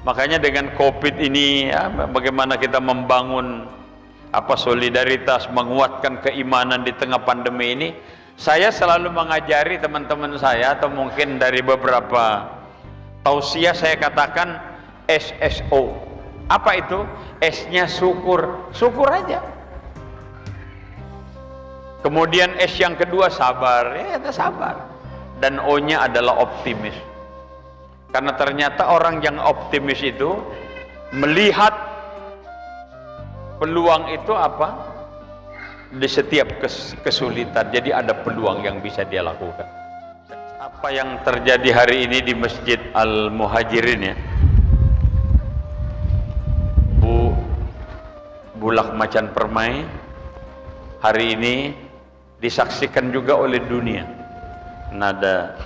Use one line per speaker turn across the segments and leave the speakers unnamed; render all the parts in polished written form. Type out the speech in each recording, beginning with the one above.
Makanya dengan COVID ini ya, bagaimana kita membangun solidaritas, menguatkan keimanan di tengah pandemi ini. Saya selalu mengajari teman-teman saya, atau mungkin dari beberapa tausiah saya katakan SSO. Apa itu? S-nya syukur, syukur aja. Kemudian S yang kedua sabar, ya kita sabar. Dan O-nya adalah optimis. Karena ternyata orang yang optimis itu melihat peluang itu apa? Di setiap kesulitan, jadi ada peluang yang bisa dia lakukan. Apa yang terjadi hari ini di Masjid Al-Muhajirin ya, Bulak Macan Permai, hari ini disaksikan juga oleh dunia. Nada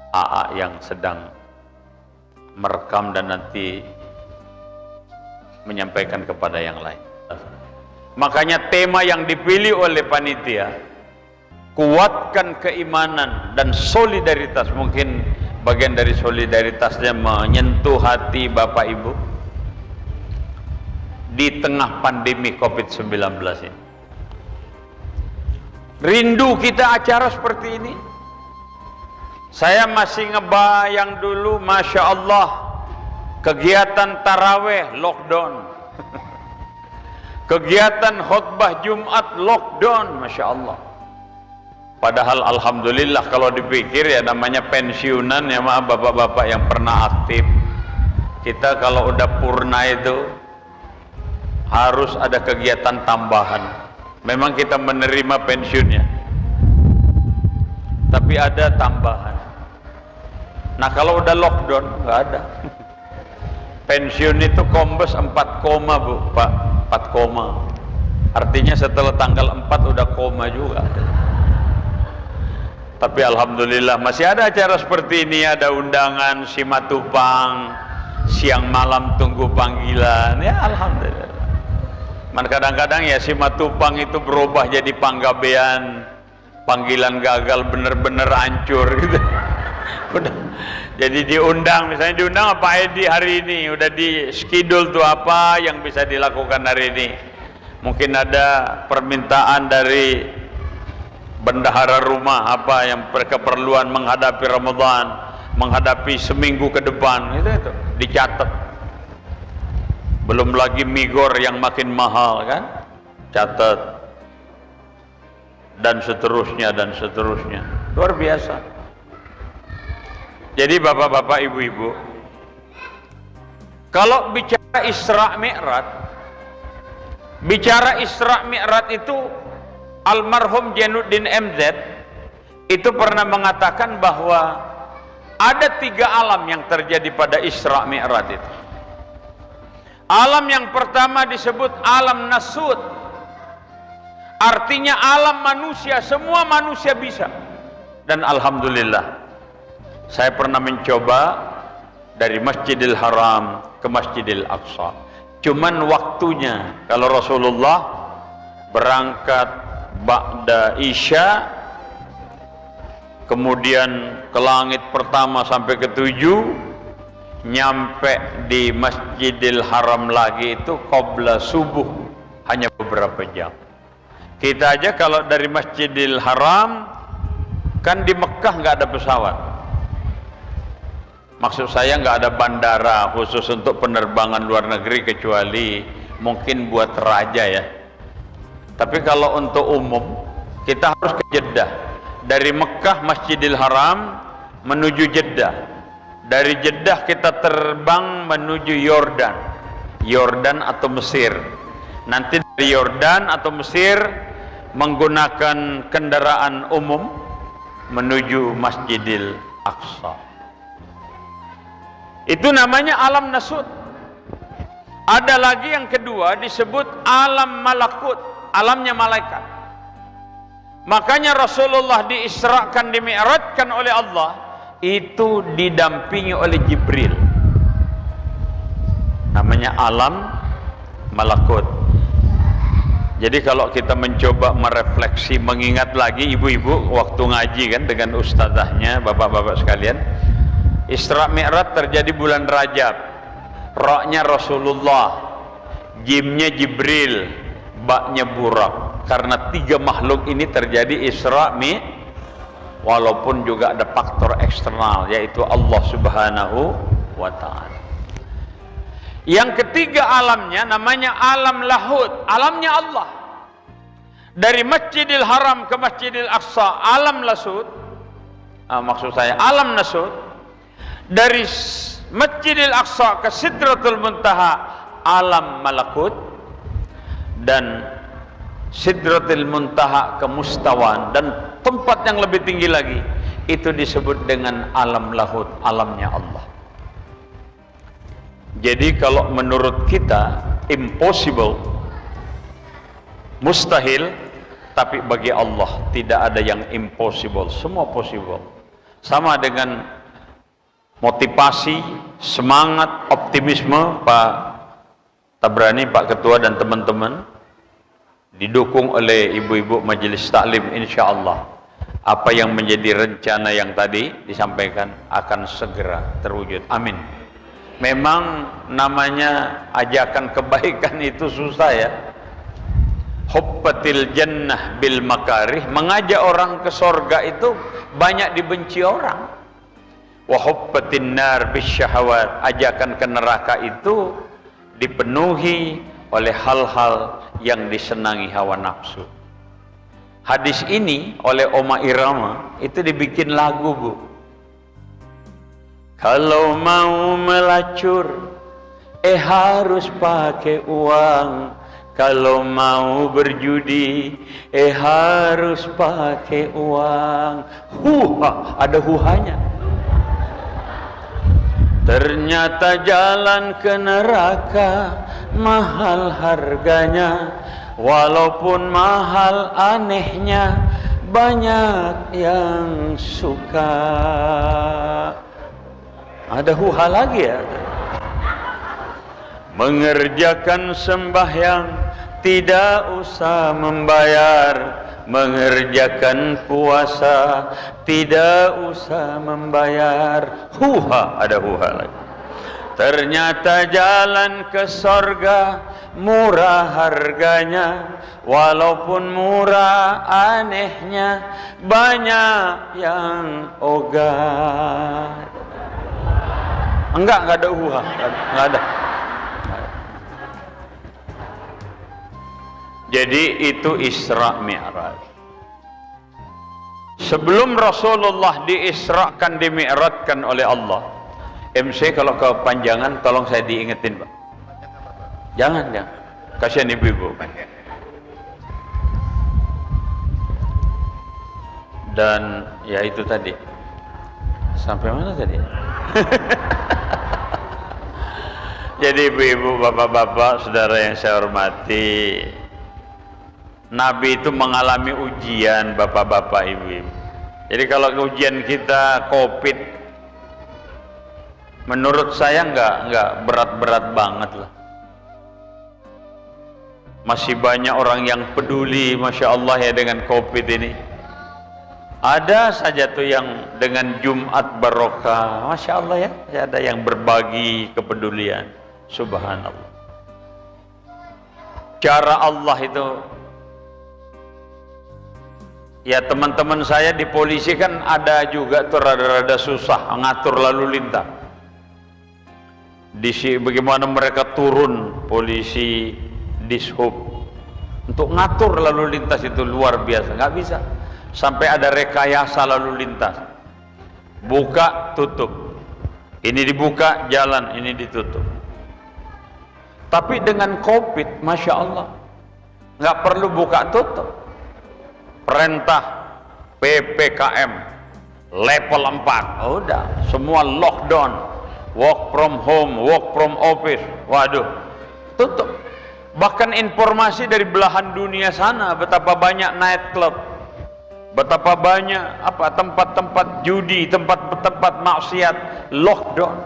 AA yang sedang merekam dan nanti menyampaikan kepada yang lain. Makanya tema yang dipilih oleh panitia, kuatkan keimanan dan solidaritas. Mungkin bagian dari solidaritasnya menyentuh hati Bapak Ibu di tengah pandemi COVID-19 ini. Rindu kita acara seperti ini. Saya masih ngebayang dulu, Masya Allah, kegiatan taraweh lockdown, kegiatan khutbah Jumat lockdown, Masya Allah. Padahal alhamdulillah kalau dipikir ya namanya pensiunan ya, maaf bapak-bapak yang pernah aktif, kita kalau udah purna itu harus ada kegiatan tambahan. Memang kita menerima pensiunnya, tapi ada tambahan. Nah kalau udah lockdown nggak ada. Pensiun itu kombes 4 koma Bu, Pak, 4 koma. Artinya setelah tanggal 4 udah koma juga. Tapi alhamdulillah masih ada acara seperti ini, ada undangan Simatupang, siang malam tunggu panggilan. Ya alhamdulillah. Man kadang-kadang ya Simatupang itu berubah jadi Panggabean, panggilan gagal bener-bener hancur gitu. Udah jadi diundang, misalnya diundang Pak Edi hari ini, udah di schedule tuh apa yang bisa dilakukan hari ini. Mungkin ada permintaan dari bendahara rumah apa yang berkeperluan menghadapi Ramadan, menghadapi seminggu ke depan, itu dicatat. Belum lagi migor yang makin mahal kan, catat, dan seterusnya dan seterusnya. Luar biasa. Jadi bapak-bapak, ibu-ibu, kalau bicara Isra Mi'raj itu almarhum Jainuddin MZ itu pernah mengatakan bahwa ada 3 alam yang terjadi pada Isra Mi'raj itu. Alam yang pertama disebut alam nasud, artinya alam manusia, semua manusia bisa. Dan alhamdulillah saya pernah mencoba dari Masjidil Haram ke Masjidil Aqsa. Cuman waktunya, kalau Rasulullah berangkat ba'da Isya, kemudian ke langit pertama sampai ke 7, nyampe di Masjidil Haram lagi itu qabla subuh, hanya beberapa jam. Kita aja kalau dari Masjidil Haram, kan di Mekah nggak ada pesawat. Maksud saya nggak ada bandara khusus untuk penerbangan luar negeri kecuali mungkin buat raja ya. Tapi kalau untuk umum kita harus ke Jeddah. Dari Mekah Masjidil Haram menuju Jeddah. Dari Jeddah kita terbang menuju Yordan atau Mesir. Nanti dari Yordan atau Mesir menggunakan kendaraan umum menuju Masjidil Aqsa. Itu namanya alam nasud. Ada lagi yang kedua disebut alam malakut, alamnya malaikat. Makanya Rasulullah diisrakan, dimi'rajkan oleh Allah itu didampingi oleh Jibril, namanya alam malakut. Jadi kalau kita mencoba merefleksi, mengingat lagi ibu-ibu waktu ngaji kan dengan ustazahnya, bapak-bapak sekalian, Isra Mi'raj terjadi bulan Rajab, Ra-nya Rasulullah, Jimnya Jibril, Ba-nya Burak. Karena tiga makhluk ini terjadi Isra Mi'raj, walaupun juga ada faktor eksternal yaitu Allah Subhanahu wa ta'ala. Yang ketiga alamnya namanya alam lahud, alamnya Allah. Dari Masjidil Haram ke Masjidil Aqsa, alam lasud. Maksud saya alam nasud. Dari Masjidil Aqsa ke Sidratul Muntaha, alam malakut. Dan Sidratul Muntaha ke Mustawan, dan tempat yang lebih tinggi lagi itu disebut dengan alam lahud, alamnya Allah. Jadi kalau menurut kita impossible, mustahil, tapi bagi Allah tidak ada yang impossible, semua possible. Sama dengan motivasi, semangat, optimisme Pak Tabrani, Pak Ketua dan teman-teman, didukung oleh ibu-ibu majelis taklim, insya Allah apa yang menjadi rencana yang tadi disampaikan akan segera terwujud, amin. Memang namanya ajakan kebaikan itu susah ya. Hubbatil jannah bil makarih, mengajak orang ke sorga itu banyak dibenci orang. Wa hubbatin nar bis syahawat, ajakan ke neraka itu dipenuhi oleh hal-hal yang disenangi hawa nafsu. Hadis ini oleh Oma Irama itu dibikin lagu, Bu. Kalau mau melacur harus pakai uang, kalau mau berjudi harus pakai uang. Ada huhanya. Ternyata jalan ke neraka mahal harganya, walaupun mahal anehnya banyak yang suka. Ada huha lagi ya. Mengerjakan sembahyang tidak usah membayar, mengerjakan puasa tidak usah membayar. Ada huha lagi. Ternyata jalan ke sorga murah harganya, walaupun murah anehnya banyak yang ogah. Enggak ada huha, enggak ada. Jadi itu Isra Mi'raj. Sebelum Rasulullah diisrakan, dimi'rajkan oleh Allah. MC kalau kepanjangan tolong saya diingetin, Pak. Jangan. Kasihan ibu-ibu. Dan ya itu tadi. Sampai mana tadi? Jadi ibu-ibu, bapak-bapak, saudara yang saya hormati, Nabi itu mengalami ujian, bapak-bapak, ibu-ibu. Jadi kalau ujian kita COVID, menurut saya enggak berat-berat banget lah. Masih banyak orang yang peduli, Masya Allah ya, dengan COVID ini. Ada saja tuh yang dengan Jumat barokah, Masya Allah ya, ada yang berbagi kepedulian, subhanallah. Cara Allah itu, ya teman-teman saya di polisi kan ada juga tuh rada-rada susah ngatur lalu lintas. Bagaimana mereka turun, polisi dishub, untuk ngatur lalu lintas itu luar biasa, nggak bisa. Sampai ada rekayasa lalu lintas, buka tutup, ini dibuka jalan, ini ditutup. Tapi dengan COVID, Masya Allah, nggak perlu buka tutup. Perintah PPKM level 4, udah semua lockdown, work from home, work from office. Waduh, tutup. Bahkan informasi dari belahan dunia sana betapa banyak night club, Betapa banyak tempat-tempat judi, tempat-tempat maksiat lockdown.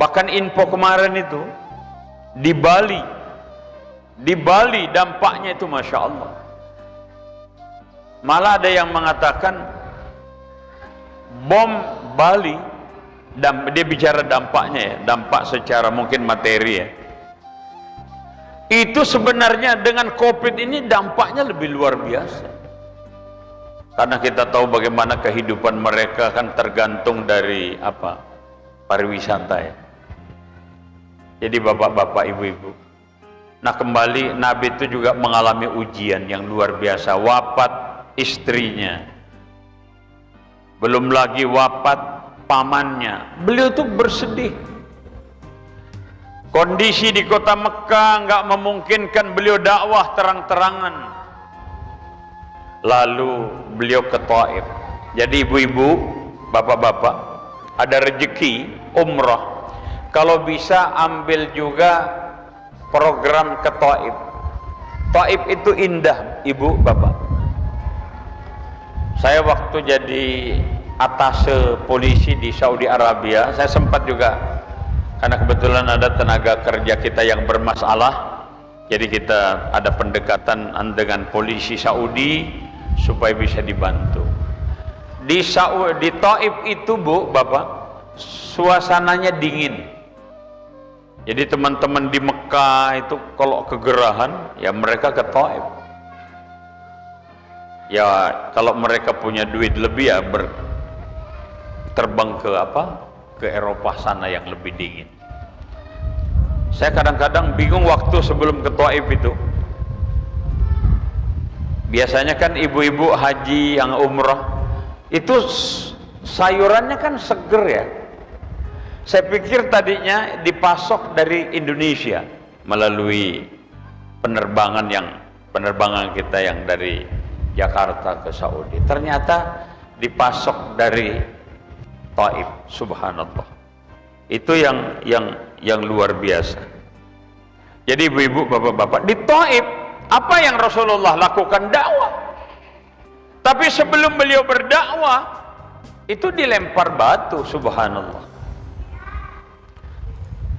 Bahkan info kemarin itu di Bali dampaknya itu Masya Allah. Malah ada yang mengatakan bom Bali, dia bicara dampaknya ya, dampak secara mungkin materi ya, itu sebenarnya dengan COVID ini dampaknya lebih luar biasa, karena kita tahu bagaimana kehidupan mereka kan tergantung dari pariwisata ya. Jadi bapak-bapak, ibu-ibu, nah kembali Nabi itu juga mengalami ujian yang luar biasa. Wafat istrinya, belum lagi wafat pamannya, beliau tuh bersedih. Kondisi di kota Mekah nggak memungkinkan beliau dakwah terang-terangan. Lalu beliau ke Taif. Jadi ibu-ibu, bapak-bapak, ada rezeki umrah, kalau bisa ambil juga program ke Taif. Taif itu indah, ibu, bapak. Saya waktu jadi atase polisi di Saudi Arabia, saya sempat juga, karena kebetulan ada tenaga kerja kita yang bermasalah, jadi kita ada pendekatan dengan polisi Saudi supaya bisa dibantu. Di Taif itu, bu, bapak, suasananya dingin. Jadi teman-teman di Mekah itu kalau kegerahan ya mereka ke Taif. Ya kalau mereka punya duit lebih ya terbang ke Eropa sana yang lebih dingin. Saya kadang-kadang bingung waktu sebelum ke Taif itu. Biasanya kan ibu-ibu haji yang umrah itu sayurannya kan seger ya. Saya pikir tadinya dipasok dari Indonesia melalui penerbangan kita yang dari Jakarta ke Saudi. Ternyata dipasok dari Taif. Subhanallah. Itu yang luar biasa. Jadi ibu-ibu, bapak-bapak, di Taif apa yang Rasulullah lakukan? Dakwah. Tapi sebelum beliau berdakwah itu dilempar batu. Subhanallah.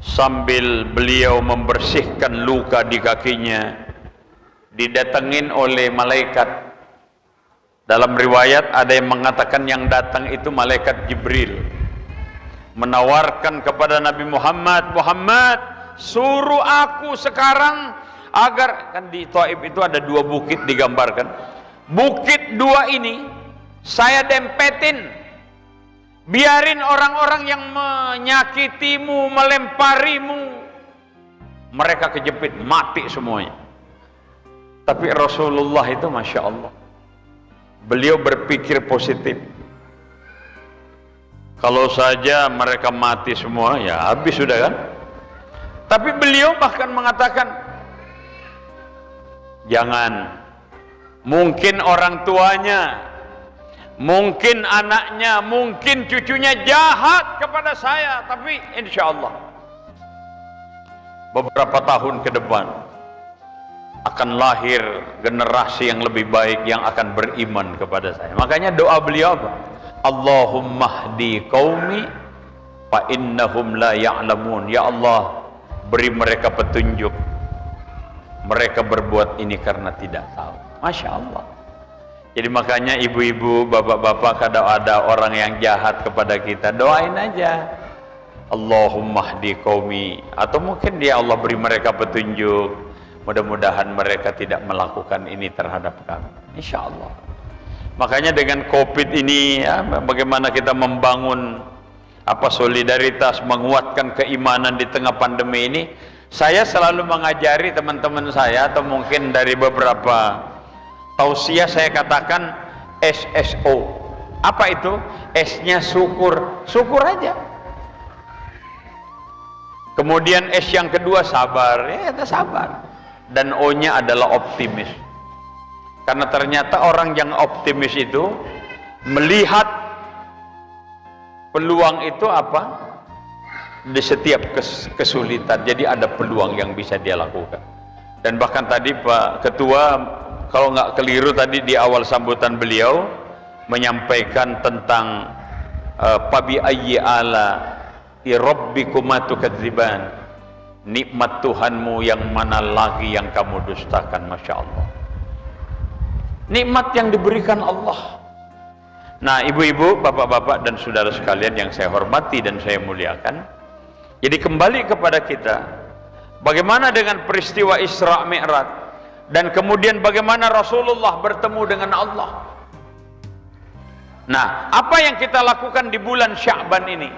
Sambil beliau membersihkan luka di kakinya, didatengin oleh malaikat. Dalam riwayat ada yang mengatakan yang datang itu malaikat Jibril, menawarkan kepada Nabi Muhammad, suruh aku sekarang agar, kan di Taif itu ada 2 bukit digambarkan, bukit 2 ini saya dempetin, biarin orang-orang yang menyakitimu, melemparimu, mereka kejepit, mati semuanya. Tapi Rasulullah itu Masya Allah, beliau berpikir positif. Kalau saja mereka mati semua ya habis sudah kan. Tapi beliau bahkan mengatakan, jangan, mungkin orang tuanya, mungkin anaknya, mungkin cucunya jahat kepada saya, tapi insya Allah beberapa tahun ke depan akan lahir generasi yang lebih baik yang akan beriman kepada saya. Makanya doa beliau apa? Allahumma hdi qaumi fa innahum la ya'lamun. Ya Allah, beri mereka petunjuk, mereka berbuat ini karena tidak tahu. Masya Allah. Jadi makanya ibu-ibu, bapak-bapak, kalau ada orang yang jahat kepada kita, doain aja, Allahumma hdi qaumi, atau mungkin dia Allah beri mereka petunjuk, mudah-mudahan mereka tidak melakukan ini terhadap kami, insya Allah. Makanya dengan COVID ini ya, bagaimana kita membangun solidaritas, menguatkan keimanan di tengah pandemi ini. Saya selalu mengajari teman-teman saya, atau mungkin dari beberapa tausiah saya katakan SSO. Apa itu? S-nya syukur, syukur aja. Kemudian S yang kedua sabar, ya kita sabar. Dan O-nya adalah optimis. Karena ternyata orang yang optimis itu melihat peluang itu apa? Di setiap kesulitan, jadi ada peluang yang bisa dia lakukan. Dan bahkan tadi Pak Ketua kalau nggak keliru tadi di awal sambutan beliau menyampaikan tentang fabi ayyi ala rabbikuma tukadziban, nikmat Tuhanmu yang mana lagi yang kamu dustakan. Masya Allah, nikmat yang diberikan Allah. Nah, ibu-ibu, bapak-bapak dan saudara sekalian yang saya hormati dan saya muliakan, jadi kembali kepada kita, bagaimana dengan peristiwa Isra Mi'raj, dan kemudian bagaimana Rasulullah bertemu dengan Allah. Nah, apa yang kita lakukan di bulan Sya'ban ini?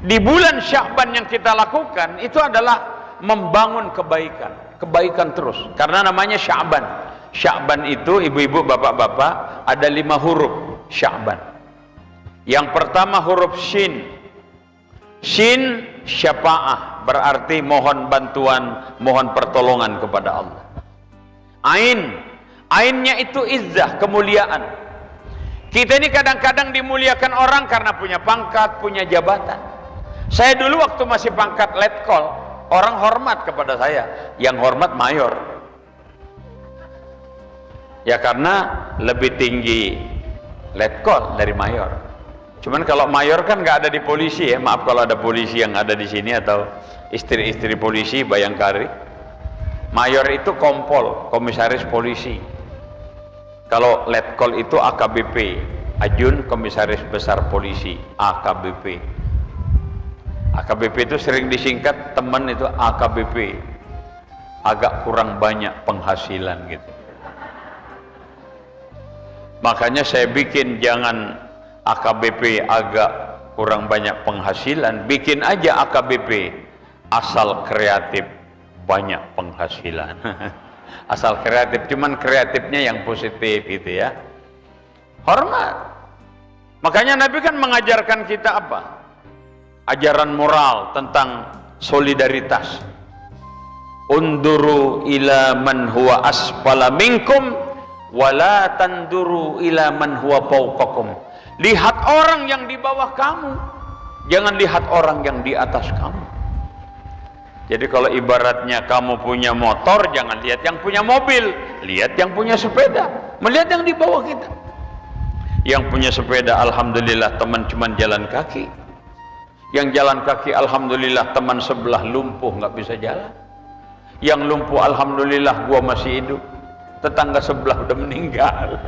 Di bulan Sya'ban yang kita lakukan itu adalah membangun kebaikan, kebaikan terus, karena namanya Sya'ban. Sya'ban itu, ibu-ibu, bapak-bapak, ada 5 huruf Sya'ban. Yang pertama huruf Shin. Shin syafa'ah, berarti mohon bantuan, mohon pertolongan kepada Allah. Ain, ainnya itu izzah, kemuliaan. Kita ini kadang-kadang dimuliakan orang karena punya pangkat, punya jabatan. Saya dulu waktu masih pangkat letkol, orang hormat kepada saya, yang hormat mayor. Ya karena lebih tinggi letkol dari mayor. Cuman kalau mayor kan nggak ada di polisi ya, maaf kalau ada polisi yang ada di sini atau istri-istri polisi Bayangkari. Mayor itu kompol, komisaris polisi. Kalau letkol itu AKBP, Ajun Komisaris Besar Polisi, AKBP. AKBP itu sering disingkat teman itu AKBP, agak kurang banyak penghasilan gitu. Makanya saya bikin jangan AKBP agak kurang banyak penghasilan, bikin aja AKBP asal kreatif banyak penghasilan. Asal kreatif, cuman kreatifnya yang positif gitu ya. Hormat. Makanya Nabi kan mengajarkan kita apa? Ajaran moral tentang solidaritas. Unduru ila man huwa asfala minkum wala tanduru ila man huwa fawqakum. Lihat orang yang di bawah kamu, jangan lihat orang yang di atas kamu. Jadi kalau ibaratnya kamu punya motor, jangan lihat yang punya mobil, lihat yang punya sepeda, melihat yang di bawah kita. Yang punya sepeda, alhamdulillah teman cuman jalan kaki. Yang jalan kaki, alhamdulillah teman sebelah lumpuh nggak bisa jalan. Yang lumpuh, alhamdulillah gua masih hidup, tetangga sebelah udah meninggal.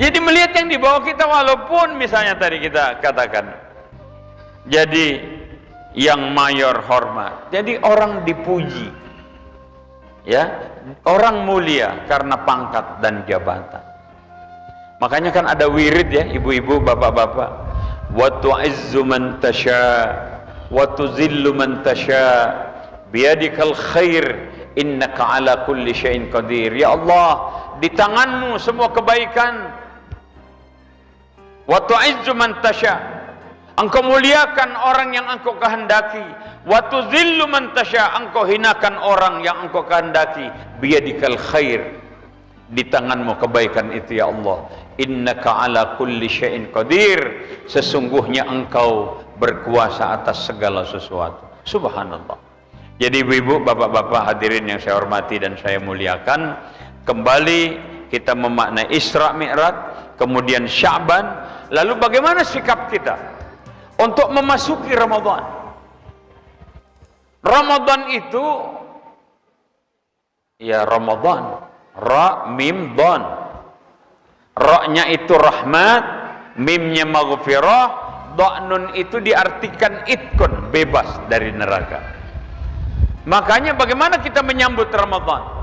Jadi melihat yang di bawah kita, walaupun misalnya tadi kita katakan, jadi yang mayor hormat, jadi orang dipuji, ya, orang mulia karena pangkat dan jabatan. Makanya kan ada wirid ya, ibu-ibu, bapak-bapak, wa tu'izzu man tasya wa tuzillu man tasya biyadikal khair innaka ala kulli syai'in qadir. Ya Allah, di tanganmu semua kebaikan. Wa tu'izzu man tasya, engkau muliakan orang yang engkau kehendaki. Wa tuzillu man tasya, engkau hinakan orang yang engkau kehendaki. Biyadikal khair, di tanganmu kebaikan itu ya Allah. Innaka ala kulli syai'in qadir, sesungguhnya engkau berkuasa atas segala sesuatu. Subhanallah. Jadi ibu-ibu, bapak-bapak hadirin yang saya hormati dan saya muliakan, kembali kita memaknai Isra Mi'raj, kemudian Sya'ban. Lalu bagaimana sikap kita untuk memasuki Ramadan? Ramadan itu ya Ramadan, ra mim don. Ra-nya itu rahmat, mimnya maghfirah, da'nun itu diartikan itkun, bebas dari neraka. Makanya bagaimana kita menyambut Ramadan?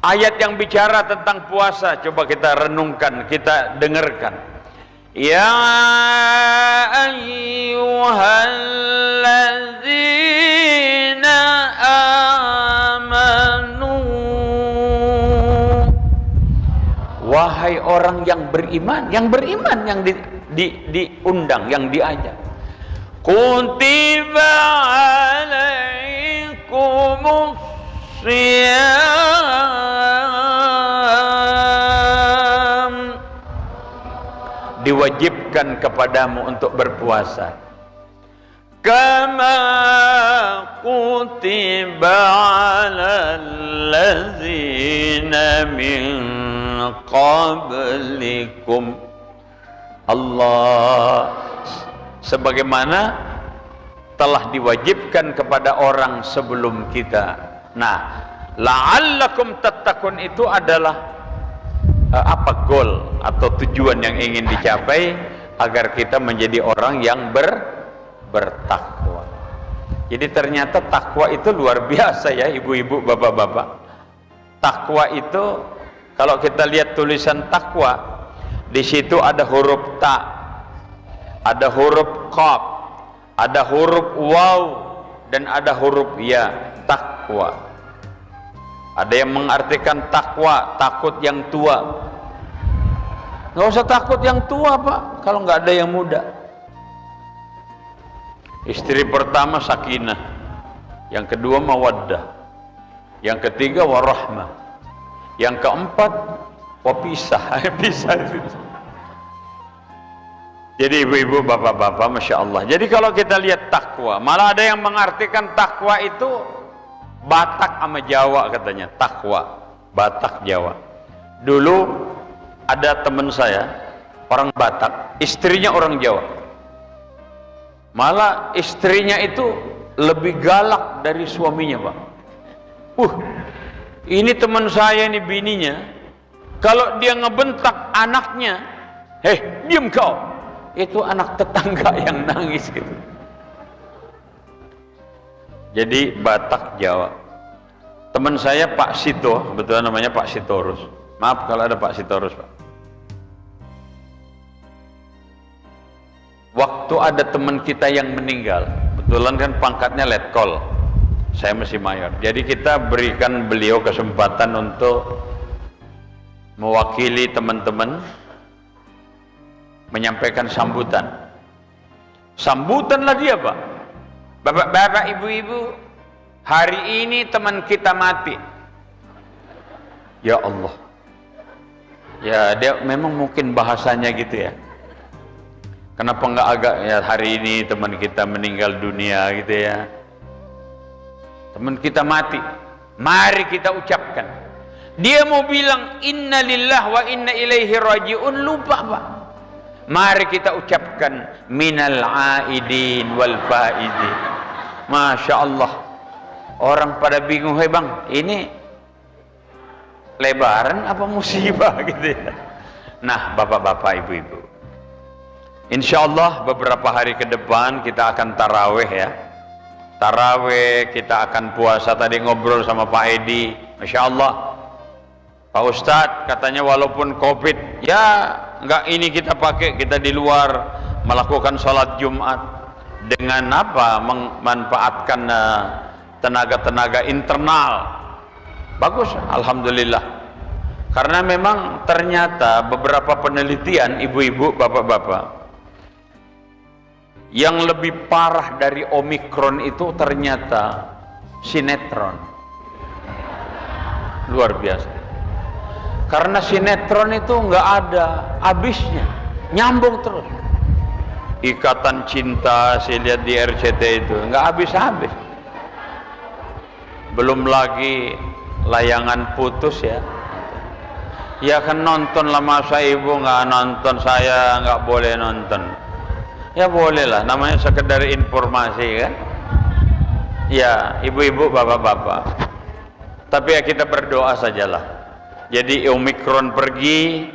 Ayat yang bicara tentang puasa, coba kita renungkan, kita dengarkan. Ya ayyuhalladzina amanu, wahai orang yang beriman yang diundang, yang diajak. Kutiba alaikumus syiyam, diwajibkan kepadamu untuk berpuasa. kama kutiba 'alal ladzina min qablikum. Allah, sebagaimana telah diwajibkan kepada orang sebelum kita. Nah, la'allakum tattaqun itu adalah apa goal atau tujuan yang ingin dicapai agar kita menjadi orang yang bertakwa. Jadi ternyata takwa itu luar biasa ya ibu-ibu, bapak-bapak. Takwa itu kalau kita lihat tulisan takwa, di situ ada huruf ta, ada huruf qaf, ada huruf waw, dan ada huruf ya. Takwa. Ada yang mengartikan takwa, takut yang tua. Nggak usah takut yang tua, Pak, kalau nggak ada yang muda. Istri pertama sakinah, yang kedua mawaddah, yang ketiga warahmah, yang keempat wapisah. Pisah. Jadi ibu-ibu, bapak-bapak, masya Allah. Jadi kalau kita lihat takwa, malah ada yang mengartikan takwa itu Batak sama Jawa katanya. Takwa Batak Jawa. Dulu ada teman saya orang Batak, istrinya orang Jawa. Malah istrinya itu lebih galak dari suaminya, Pak. Ini teman saya, ini bininya, kalau dia ngebentak anaknya, diam kau, itu anak tetangga yang nangis gitu. Jadi Batak Jawa. Teman saya Pak Sito, kebetulan namanya Pak Sitorus. Maaf kalau ada Pak Sitorus, Pak. Waktu ada teman kita yang meninggal, kebetulan kan pangkatnya letkol, saya masih mayor. Jadi kita berikan beliau kesempatan untuk mewakili teman-teman menyampaikan sambutan. Sambutanlah dia, Pak. Bapak-bapak, ibu-ibu, hari ini teman kita mati. Ya Allah. Ya, dia memang mungkin bahasanya gitu ya. Kenapa enggak agak ya hari ini teman kita meninggal dunia gitu ya. Teman kita mati. Mari kita ucapkan. Dia mau bilang inna lillahi wa inna ilaihi raji'un, lupa, Pak. Mari kita ucapkan minal aidin wal faidin. Masya Allah. Orang pada bingung, "Hei bang, ini lebaran apa musibah?" gitu ya. Nah, bapak-bapak, ibu-ibu, insya Allah beberapa hari ke depan kita akan taraweh ya. Taraweh, kita akan puasa. Tadi ngobrol sama Pak Edi, Masya Allah, Pak Ustadz katanya walaupun COVID, ya enggak ini kita pakai, kita di luar melakukan sholat Jumat dengan apa? Memanfaatkan tenaga-tenaga internal. Bagus, alhamdulillah. Karena memang ternyata beberapa penelitian, ibu-ibu, bapak-bapak, yang lebih parah dari Omikron itu ternyata sinetron. Luar biasa. Karena sinetron itu nggak ada habisnya, nyambung terus. Ikatan Cinta, saya lihat di RCTI itu nggak habis-habis. Belum lagi Layangan Putus ya. Ya kan nonton lah, masa ibu nggak nonton, saya nggak boleh nonton. Ya boleh lah, namanya sekedar informasi kan. Ya ibu-ibu, bapak-bapak. Tapi ya kita berdoa sajalah. Jadi Omikron pergi,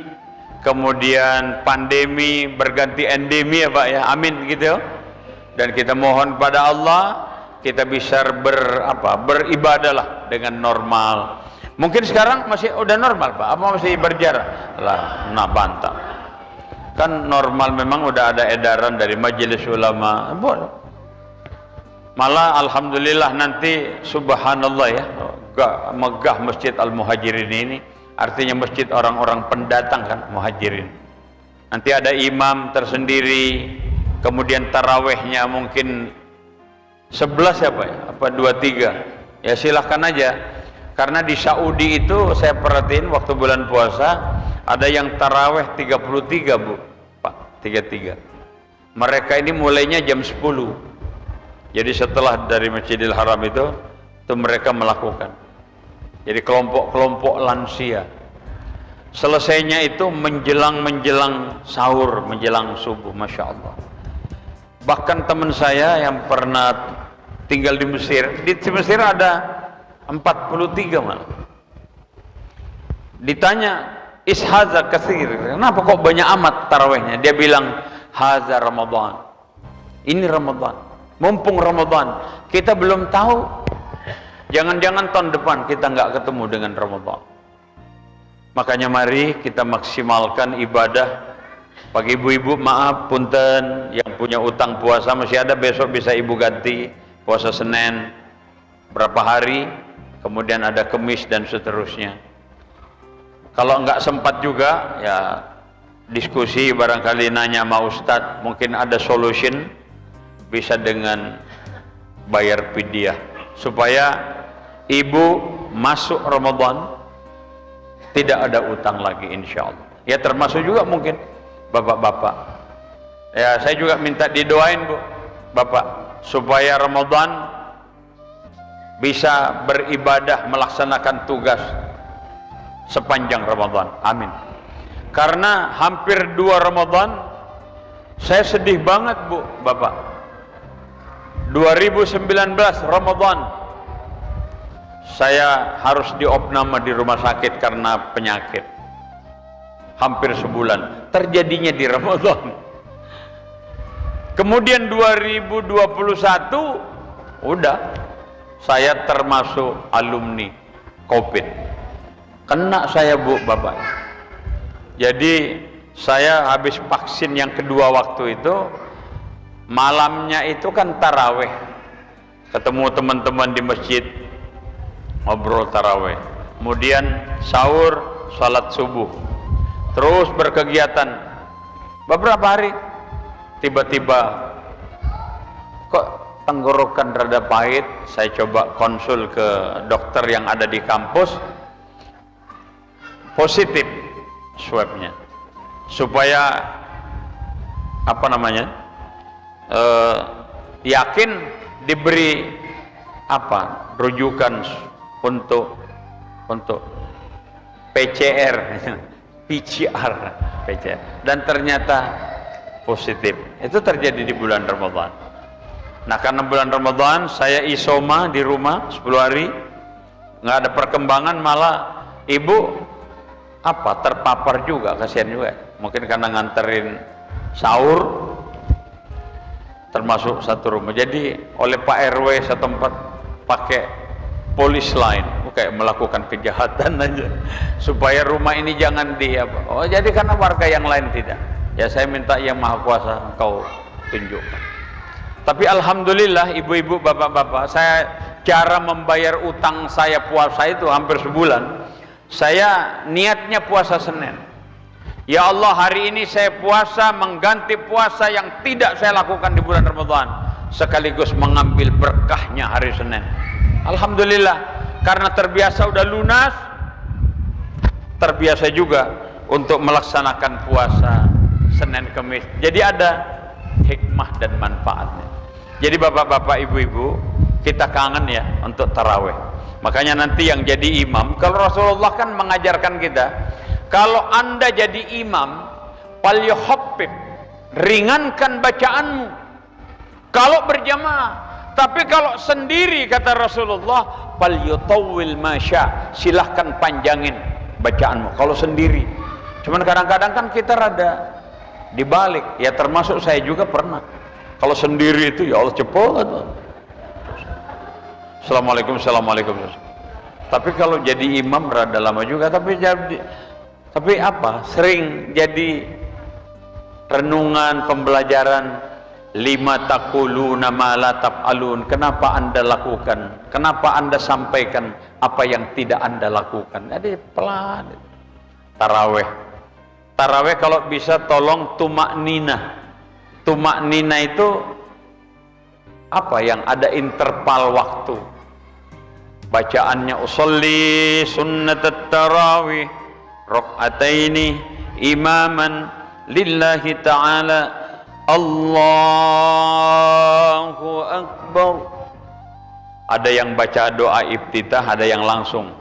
kemudian pandemi berganti endemi ya Pak ya, amin gitu. Dan kita mohon pada Allah kita bisa beribadahlah dengan normal. Mungkin sekarang masih udah normal Pak, apa masih berjarak? Lah, nah bantah. Kan normal memang udah ada edaran dari Majelis Ulama. Boleh. Malah alhamdulillah nanti subhanallah ya, megah Masjid Al-Muhajirin ini. Artinya masjid orang-orang pendatang kan, muhajirin. Nanti ada imam tersendiri, kemudian tarawehnya mungkin 11 ya Pak ya? Apa 23? Ya silahkan aja. Karena di Saudi itu saya perhatiin waktu bulan puasa ada yang taraweh 33 Bu, Pak, 33. Mereka ini mulainya jam 10. Jadi setelah dari Masjidil Haram itu mereka melakukan. Jadi kelompok-kelompok lansia. Selesainya itu menjelang sahur, menjelang subuh, Masya Allah. Bahkan teman saya yang pernah tinggal di Mesir ada 43 malah. Ditanya, ishaza katsir, kenapa kok banyak amat tarawihnya? Dia bilang, haza Ramadan. Ini Ramadan, mumpung Ramadan. Kita belum tahu, jangan-jangan tahun depan kita nggak ketemu dengan Ramadan. Makanya mari kita maksimalkan ibadah. Bagi ibu-ibu, maaf punten, yang punya utang puasa masih ada, besok bisa ibu ganti. Puasa Senin berapa hari, kemudian ada Kemis dan seterusnya. Kalau nggak sempat juga, ya diskusi, barangkali nanya sama Ustadz, mungkin ada solution, bisa dengan bayar fidyah, supaya ibu masuk Ramadan tidak ada utang lagi, insya Allah. Ya termasuk juga mungkin bapak-bapak. Ya saya juga minta didoain Bu, bapak, supaya Ramadan bisa beribadah, melaksanakan tugas sepanjang Ramadan. Amin. Karena hampir 2 Ramadan saya sedih banget Bu, bapak. 2019 Ramadan saya harus diopname di rumah sakit karena penyakit. Hampir sebulan, terjadinya di Ramadan. Kemudian 2021 udah saya termasuk alumni COVID. Kena saya Bu, bapak. Jadi saya habis vaksin yang kedua waktu itu, malamnya itu kan taraweh, ketemu teman-teman di masjid, ngobrol taraweh, kemudian sahur, salat subuh, terus berkegiatan beberapa hari. Tiba-tiba kok tenggorokan rada pahit. Saya coba konsul ke dokter yang ada di kampus, positif swabnya, supaya apa namanya, yakin diberi apa rujukan untuk PCR, dan ternyata positif. Itu terjadi di bulan Ramadan. Nah, karena bulan Ramadan saya isoma di rumah 10 hari, nggak ada perkembangan, malah ibu apa terpapar juga, kasihan juga. Mungkin karena nganterin sahur, termasuk satu rumah. Jadi oleh Pak RW setempat pakai polis lain, kayak melakukan kejahatan aja, supaya rumah ini jangan di apa. Oh, jadi karena warga yang lain tidak. Ya saya minta Yang Maha Kuasa Engkau tunjukkan. Tapi alhamdulillah ibu-ibu, bapak-bapak, saya cara membayar utang saya puasa itu hampir sebulan. Saya niatnya puasa Senin. Ya Allah, hari ini saya puasa mengganti puasa yang tidak saya lakukan di bulan Ramadan, sekaligus mengambil berkahnya hari Senin. Alhamdulillah, karena terbiasa udah lunas, terbiasa juga untuk melaksanakan puasa Senin Kemis. Jadi ada hikmah dan manfaatnya. Jadi bapak-bapak, ibu-ibu, kita kangen ya untuk taraweh. Makanya nanti yang jadi imam, kalau Rasulullah kan mengajarkan kita, kalau anda jadi imam, falyukhaffif, ringankan bacaanmu kalau berjamaah. Tapi kalau sendiri, kata Rasulullah, falyutawwil masya, silahkan panjangin bacaanmu kalau sendiri. Cuman kadang-kadang kan kita rada dibalik, ya termasuk saya juga pernah. Kalau sendiri itu ya Allah cepat. Assalamualaikum, assalamualaikum. Tapi kalau jadi imam rada lama juga. Tapi apa? Sering jadi renungan, pembelajaran. Lima taquluna ma la taf'alun. Kenapa anda lakukan? Kenapa anda sampaikan apa yang tidak anda lakukan? Jadi pelan. Taraweh. Taraweh kalau bisa tolong tumak nina. Tumak nina itu apa yang ada interval waktu. Bacaannya usolli sunnatat tarawih rak'ataini imaman lillahi ta'ala Allahu akbar. Akbar. Ada yang baca doa iftitah, ada yang langsung.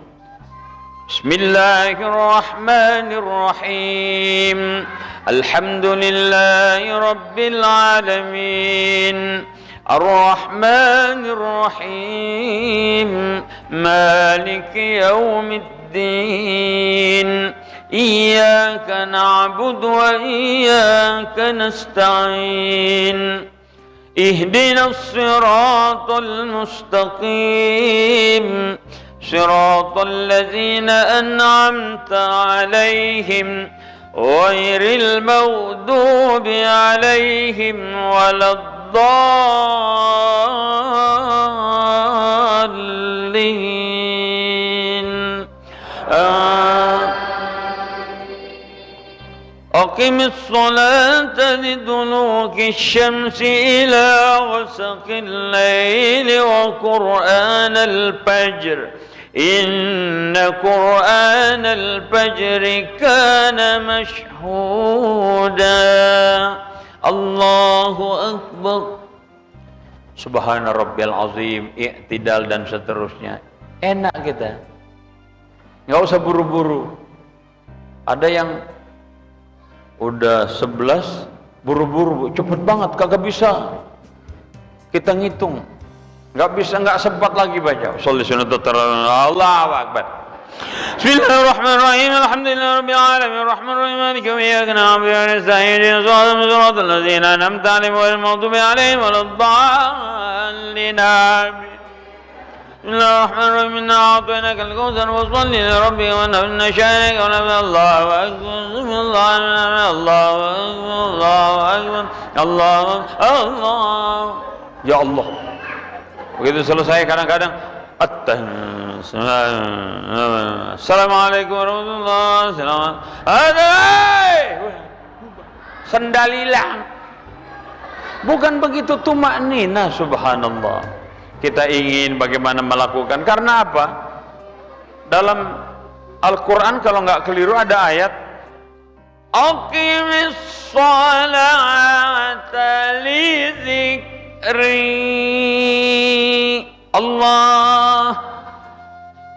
Bismillahirrahmanirrahim. Alhamdulillahi rabbil alamin. Ar-Rahmanir-Rahim. Maliki yaumiddin. Iyyaka na'budu wa iyyaka nasta'in. Ihdinas siratal mustaqim. Siratal ladzina an'amta 'alaihim ghairil maghdubi 'alaihim waladdallin. Aqimis salata liduluki syamsi ila ghasaqil layli wa qur'anal fajr. Inna qur'anal fajri kana mashhuda. Allahu Akbar. Subhana rabbiyal azim, i'tidal dan seterusnya. Enak kita, nggak usah buru-buru. Ada yang udah 11 buru-buru, cepet banget, kagak bisa kita ngitung, nggak bisa, nggak sempat lagi baca. Allahu Akbar. Bismillahirrahmanirrahim. Alhamdulillahirabbil alamin. Arrahmanirrahim. Maliki yaumiddin. Na'budu wa nasta'in. Shiratal ladzina an'amta 'alaihim ghairil maghdubi 'alaihim waladdallin. Bismillahirrahmanirrahim. Inna a'tainaka al-kautsar fasholli li rabbika wanhar. Inna shani'aka Allahu akbar. Allahu akbar. Allahu akbar. Ya Allah. Begitu selesai kadang-kadang Assalamualaikum warahmatullahi wabarakatuh. Sendal hilang. Bukan begitu tumaknina, subhanallah. Kita ingin bagaimana melakukan, karena apa? Dalam Al-Quran kalau nggak keliru ada ayat Aqimis salata li dzikri. Allah,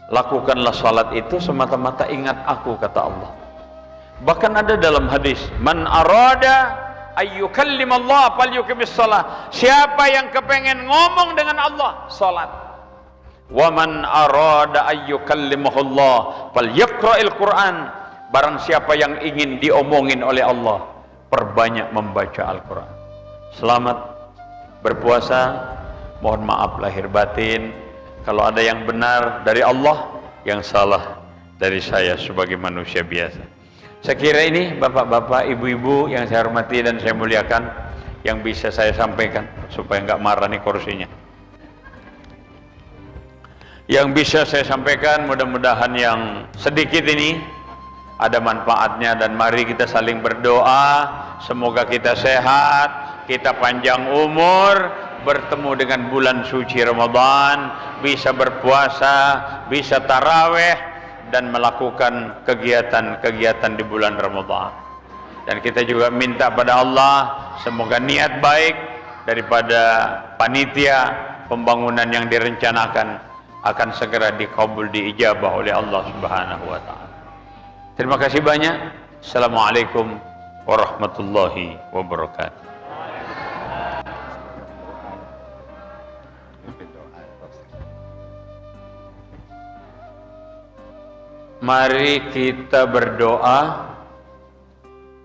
lakukanlah salat itu semata-mata ingat aku, kata Allah. Bahkan ada dalam hadis, man arada ayyukallim Allah falyuqimis shalah. Siapa yang kepengen ngomong dengan Allah, salat. Wa man arada ayyukallimahu Allah falyaqra'il Qur'an. Barang siapa yang ingin diomongin oleh Allah, perbanyak membaca Al-Quran. Selamat berpuasa. Mohon maaf lahir batin kalau ada yang benar dari Allah, yang salah dari saya sebagai manusia biasa. Saya kira ini bapak-bapak, ibu-ibu yang saya hormati dan saya muliakan, yang bisa saya sampaikan supaya nggak marah nih kursinya. Yang bisa saya sampaikan, mudah-mudahan yang sedikit ini ada manfaatnya, dan mari kita saling berdoa semoga kita sehat, kita panjang umur, bertemu dengan bulan suci Ramadan, bisa berpuasa, bisa taraweh, dan melakukan kegiatan-kegiatan di bulan Ramadan. Dan kita juga minta pada Allah semoga niat baik daripada panitia pembangunan yang direncanakan akan segera dikabul, diijabah oleh Allah Subhanahu wa taala. Terima kasih banyak. Assalamualaikum warahmatullahi wabarakatuh. Mari kita berdoa.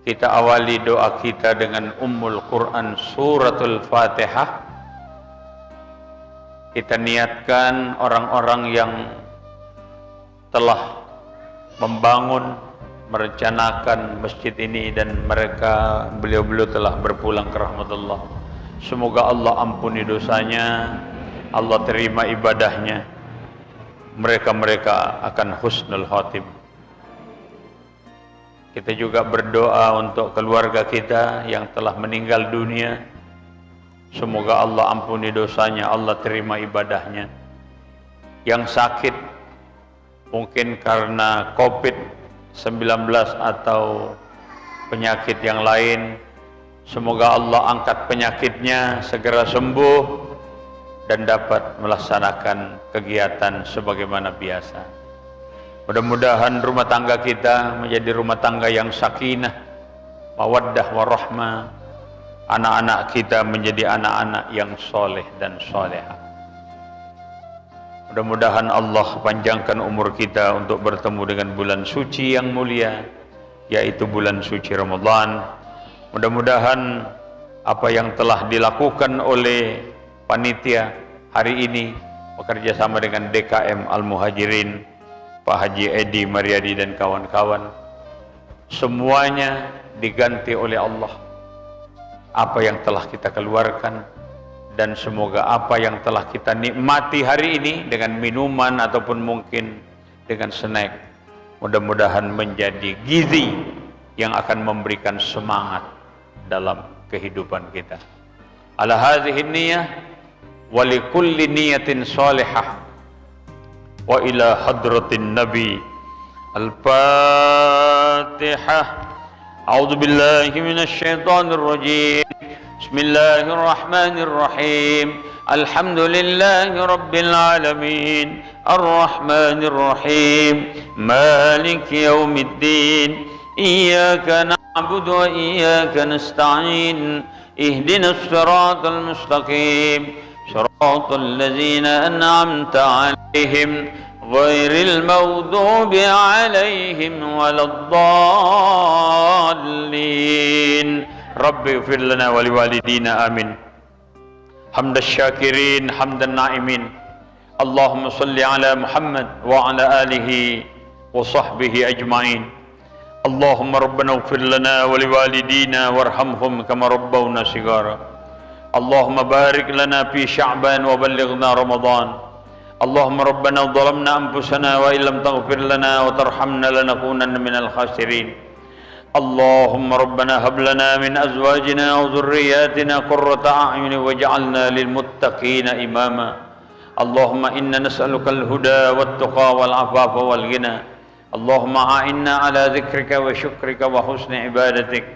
Kita awali doa kita dengan Ummul Quran Suratul Fatihah. Kita niatkan orang-orang yang telah membangun, merencanakan masjid ini, dan mereka, beliau-beliau telah berpulang ke rahmatullah. Semoga Allah ampuni dosanya, Allah terima ibadahnya. Mereka akan husnul khatim. Kita juga berdoa untuk keluarga kita yang telah meninggal dunia. Semoga Allah ampuni dosanya, Allah terima ibadahnya. Yang sakit mungkin karena COVID-19 atau penyakit yang lain, semoga Allah angkat penyakitnya, segera sembuh, dan dapat melaksanakan kegiatan sebagaimana biasa. Mudah-mudahan rumah tangga kita menjadi rumah tangga yang sakinah, mawaddah warahmah. Anak-anak kita menjadi anak-anak yang soleh dan solehah. Mudah-mudahan Allah panjangkan umur kita untuk bertemu dengan bulan suci yang mulia, yaitu bulan suci Ramadan. Mudah-mudahan apa yang telah dilakukan oleh panitia hari ini bekerja sama dengan DKM Al-Muhajirin, Pak Haji Edi Mariadi dan kawan-kawan, semuanya diganti oleh Allah apa yang telah kita keluarkan, dan semoga apa yang telah kita nikmati hari ini dengan minuman ataupun mungkin dengan snack, mudah-mudahan menjadi gizi yang akan memberikan semangat dalam kehidupan kita. Ala hadhihi niyyah wa likulli niyatin salihah wa ila hadratin nabi. Al-Fatihah. A'udzu billahi minasy syaithanir rajim. Bismillahir rahmanir rahim. Alhamdulillahi rabbil alamin. Ar-rahmanir rahim. Maliki yaumiddin. Iyyaka na'budu wa iyyaka nasta'in. Ihdinas siratal mustaqim. Siratal ladzina an'amta 'alaihim ghairil maghdubi 'alaihim waladdallin. Rabbi ighfir lana wa liwalidina amin. Hamdas syakirin hamdan na'imin. Allahumma salli ala Muhammad wa ala alihi wa sahbihi ajma'in. Allahumma rabbana ighfir lana wa liwalidina warhamhum kama rabbawna shighara. Allahumma barik lana fi Sya'ban wa ballighna Ramadan. Allahumma rabbana dhalamna anfusana wa illam taghfir lana wa tarhamna lanakunanna minal khasirin. Allahumma rabbana hab lana min azwajina wa dhurriyyatina qurrata a'yun waj'alna lil muttaqina imama. Allahumma inna nas'aluka al-huda wat-tuqa wal-'afafa wal-ghina. Allahumma a'inna ala dzikrika wa syukrika wa husni ibadatik.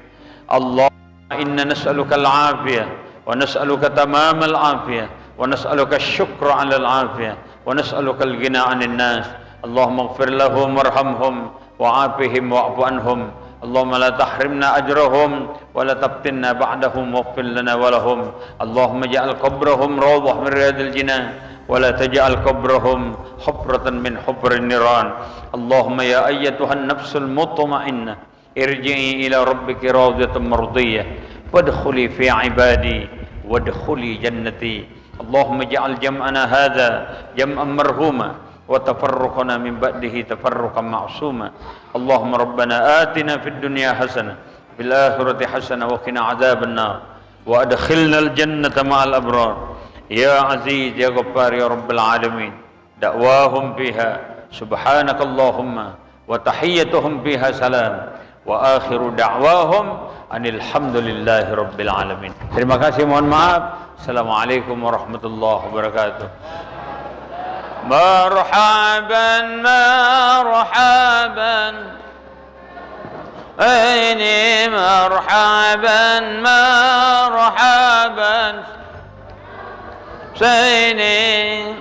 Allahumma inna nas'aluka al-'afiyah wa nas'aluka tamamal 'afiyah wa nas'aluka asy-syukra 'ala al-'afiyah wa nas'aluka al-ghina 'anil nas. Allahumma ighfir lahum warhamhum wa'afihim wa'fu anhum. Allahumma la tahrimna ajrahum wa la tabtinna ba'dahum waghfir lana wa lahum. Allahumma ja'al qabrahum rawdah min riyadil jinan wa la taj'al qabrahum hufratan min hufrin niran. Allahumma ya ayyatuhan nafsul mutma'innah irji'i ila rabbiki radiyatan mardiyah wadkhuli fi 'ibadi wadkhuli jannati. Allahumma ja'al jam'ana hadha jam'an marhuma wa tafarruqana min ba'dihi tafarruqan ma'suma. Allahumma rabbana atina fid dunya hasanah fil akhirati hasanah wa qina adzaban nar wa adkhilnal jannata ma'al abrar. Ya aziz ya ghaffar ya rabbal alamin. Da'wahum fiha subhanakallahumma wa tahiyyatuhum fiha salam wa akhiru da'wahum anil hamdulillahi rabbil alamin. Terima kasih, mohon maaf. Assalamualaikum warahmatullahi wabarakatuh. Marhaban marhaban aini marhaban marhaban saini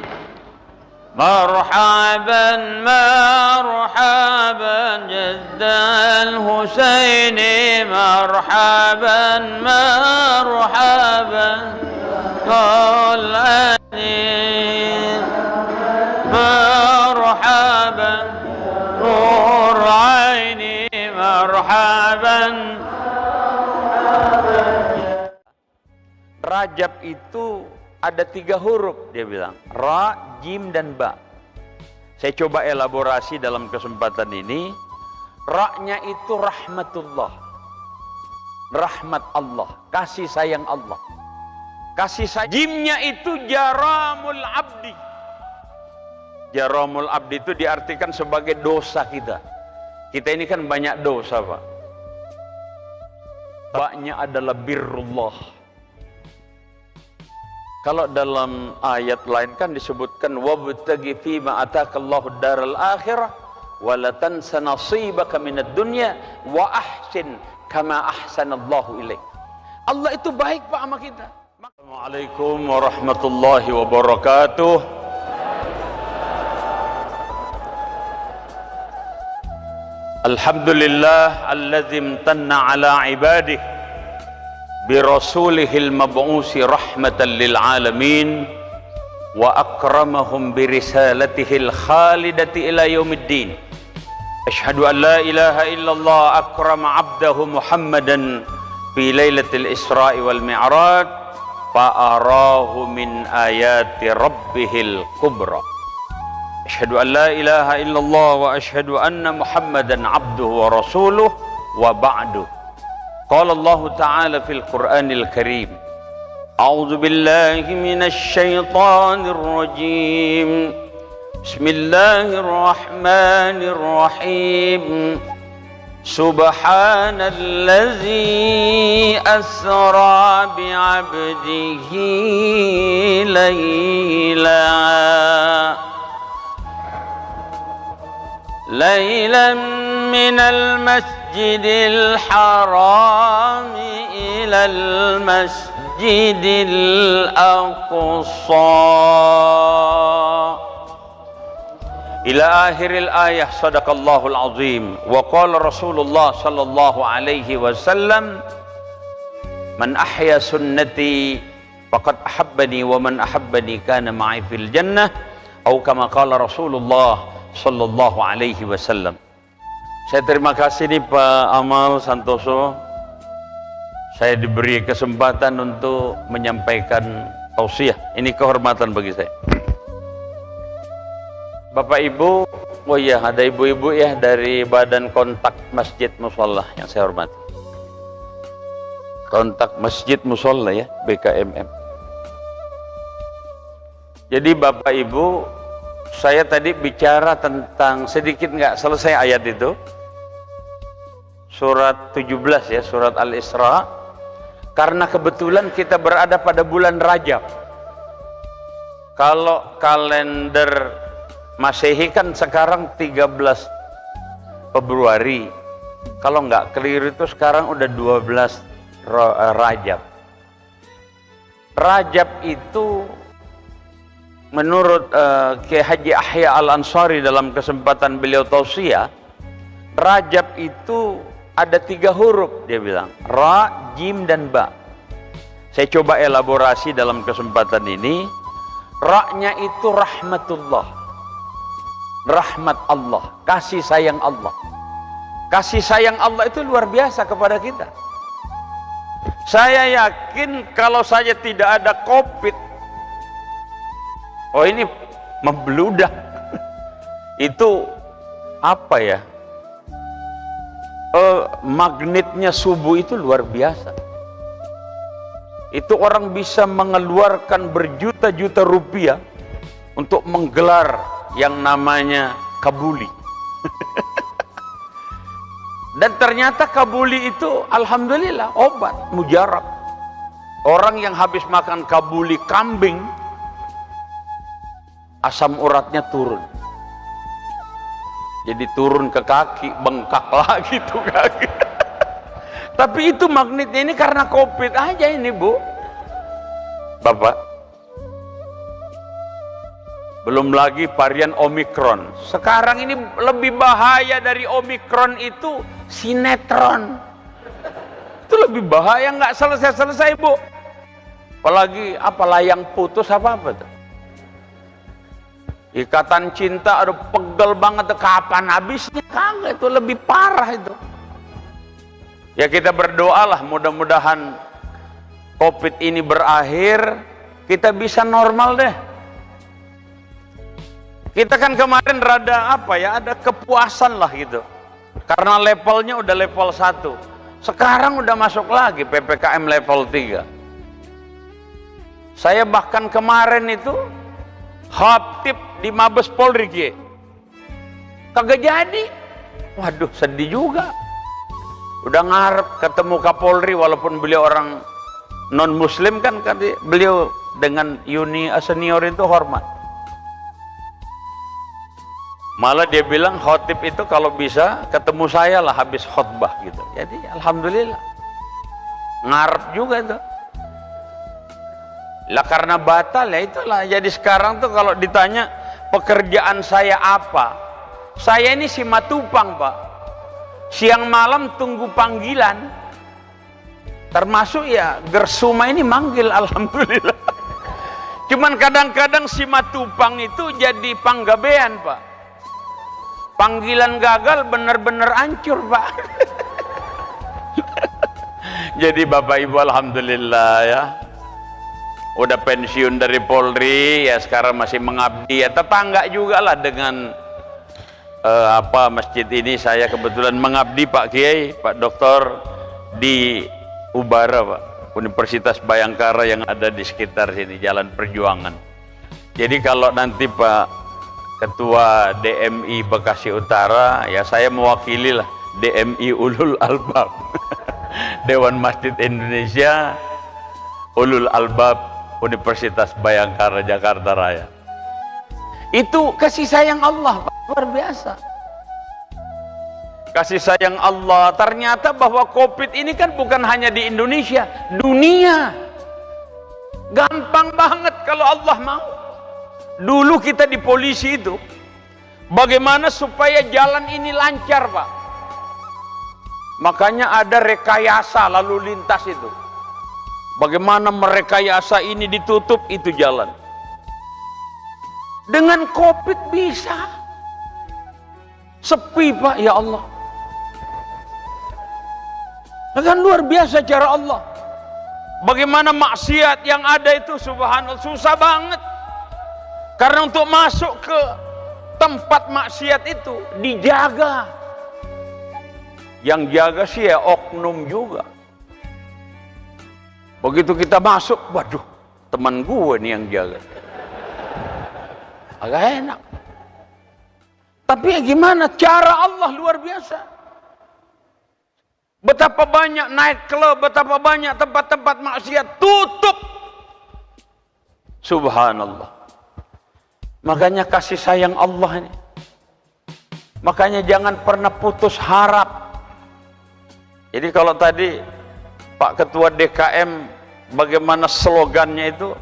marhaban marhaban jaddal husaini marhaban marhaban qulani marhaban nur aini marhaban. Rajab itu ada 3 huruf, dia bilang ra, jim dan ba. Saya coba elaborasi dalam kesempatan ini. Ra-nya itu rahmatullah, rahmat Allah, kasih sayang Allah, kasih sayang. Jimnya itu jaramul abdi. Jaramul abdi itu diartikan sebagai dosa kita. Kita ini kan banyak dosa, Pak. Ba-nya adalah birrullah. Kalau dalam ayat lain kan disebutkan wabtaghi fima atakallahu daral akhirah wa la tansa nasibaka minad dunya wa ahsin kama ahsanallahu ilaik. Allah itu baik, Pak, sama kita. Assalamualaikum warahmatullahi wabarakatuh. Alhamdulillah alladzi imtanna ala ibadihi bi rasulihil mab'usi rahmatan lil alamin wa akramahum bi risalatihil khalidati ila yaumiddin. Asyhadu an la ilaha illallah akrama 'abdahu Muhammadan fi lailatul Isra'i wal Mi'raj fa'arahu min ayati rabbihil kubra. Asyhadu an la ilaha illallah wa asyhadu anna Muhammadan 'abduhu wa rasuluh wa ba'du. Qala Allah Ta'ala fil Qur'anil Karim. A'udzu billahi minasy syaithanir rajim. Bismillahirrahmanirrahim. Subhanallazi asra bi'abdihi laylan minal masjidil haram ilal masjidil aqsa ila akhiril ayah. Sadaqallahul azim. Wa qala Rasulullah sallallahu alaihi wasallam, man ahya sunnati faqad ahabbani wa man ahabbani kana ma'i fil jannah, atau kama qala Rasulullah sallallahu alaihi wasallam. Saya terima kasih nih Pak Amal Santoso, saya diberi kesempatan untuk menyampaikan tausiah. Ini kehormatan bagi saya. Bapak Ibu, oh iya ada ibu-ibu ya dari Badan Kontak Masjid Musholla yang saya hormati. Kontak Masjid Musholla ya, BKMM. Jadi Bapak Ibu, saya tadi bicara tentang sedikit nggak selesai ayat itu. Surat 17 ya, surat Al-Isra. Karena kebetulan kita berada pada bulan Rajab. Kalau kalender Masehi kan sekarang 13 Februari. Kalau nggak keliru itu sekarang udah 12 Rajab. Rajab itu menurut Kiai Haji Ahya Al-Ansari dalam kesempatan beliau tausiah, Rajab itu ada 3 huruf, dia bilang Ra, Jim, dan Ba. Saya coba elaborasi dalam kesempatan ini. Ra-nya itu rahmatullah, rahmat Allah, kasih sayang Allah. Kasih sayang Allah itu luar biasa kepada kita. Saya yakin kalau saja tidak ada COVID, oh ini membludak. Itu apa ya? Magnetnya subuh itu luar biasa. Itu orang bisa mengeluarkan berjuta-juta rupiah untuk menggelar yang namanya kabuli. Dan ternyata kabuli itu alhamdulillah obat mujarab. Orang yang habis makan kabuli kambing, asam uratnya turun. Jadi turun ke kaki, bengkak lagi tuh kaki. Tapi itu magnetnya ini karena COVID aja ini Bu. Bapak. Belum lagi varian Omikron. Sekarang ini lebih bahaya dari Omikron itu sinetron. Itu lebih bahaya, nggak selesai-selesai Bu. Apalagi apa layang putus apa-apa tuh. Ikatan cinta aduh pegel banget tuh, kapan habisnya? Kagak, itu lebih parah itu. Ya kita berdoalah mudah-mudahan COVID ini berakhir, kita bisa normal deh. Kita kan kemarin rada apa ya, ada kepuasan lah gitu. Karena levelnya udah level 1. Sekarang udah masuk lagi PPKM level 3. Saya bahkan kemarin itu khatib di Mabes Polri kagak jadi. Waduh, sedih juga. Udah ngarep ketemu Kapolri walaupun beliau orang non muslim kan beliau dengan senior itu hormat. Malah dia bilang khotib itu kalau bisa ketemu saya lah habis khutbah gitu. Jadi alhamdulillah ngarep juga itu. Lah karena batal ya itulah. Jadi sekarang tuh kalau ditanya pekerjaan saya apa, saya ini simatupang Pak, siang malam tunggu panggilan, termasuk ya Gersuma ini manggil, alhamdulillah. Cuman kadang-kadang simatupang itu jadi panggabean Pak, panggilan gagal bener-bener hancur Pak. Jadi Bapak Ibu alhamdulillah ya, udah pensiun dari Polri ya, sekarang masih mengabdi ya, tetangga juga lah dengan masjid ini. Saya kebetulan mengabdi Pak Kiai, Pak Doktor di Ubara Pak, Universitas Bayangkara yang ada di sekitar sini, Jalan Perjuangan. Jadi kalau nanti Pak Ketua DMI Bekasi Utara ya, saya mewakili lah DMI Ulul Albab. Dewan Masjid Indonesia Ulul Albab Universitas Bayangkara Jakarta Raya. Itu kasih sayang Allah Pak, luar biasa. Kasih sayang Allah. Ternyata bahwa COVID ini kan bukan hanya di Indonesia, dunia. Gampang banget kalau Allah mau. Dulu kita di polisi itu, bagaimana supaya jalan ini lancar Pak? Makanya ada rekayasa lalu lintas itu. Bagaimana merekayasa ini ditutup itu jalan. Dengan COVID bisa. Sepi Pak, ya Allah. Kan luar biasa cara Allah. Bagaimana maksiat yang ada itu subhanallah susah banget. Karena untuk masuk ke tempat maksiat itu dijaga. Yang jaga sih ya oknum juga. Begitu kita masuk, waduh, teman gue nih yang jaga. Agak enak. Tapi ya gimana? Cara Allah luar biasa. Betapa banyak night club, betapa banyak tempat-tempat maksiat tutup. Subhanallah. Makanya kasih sayang Allah ini. Makanya jangan pernah putus harap. Jadi kalau tadi Pak Ketua DKM bagaimana slogannya itu,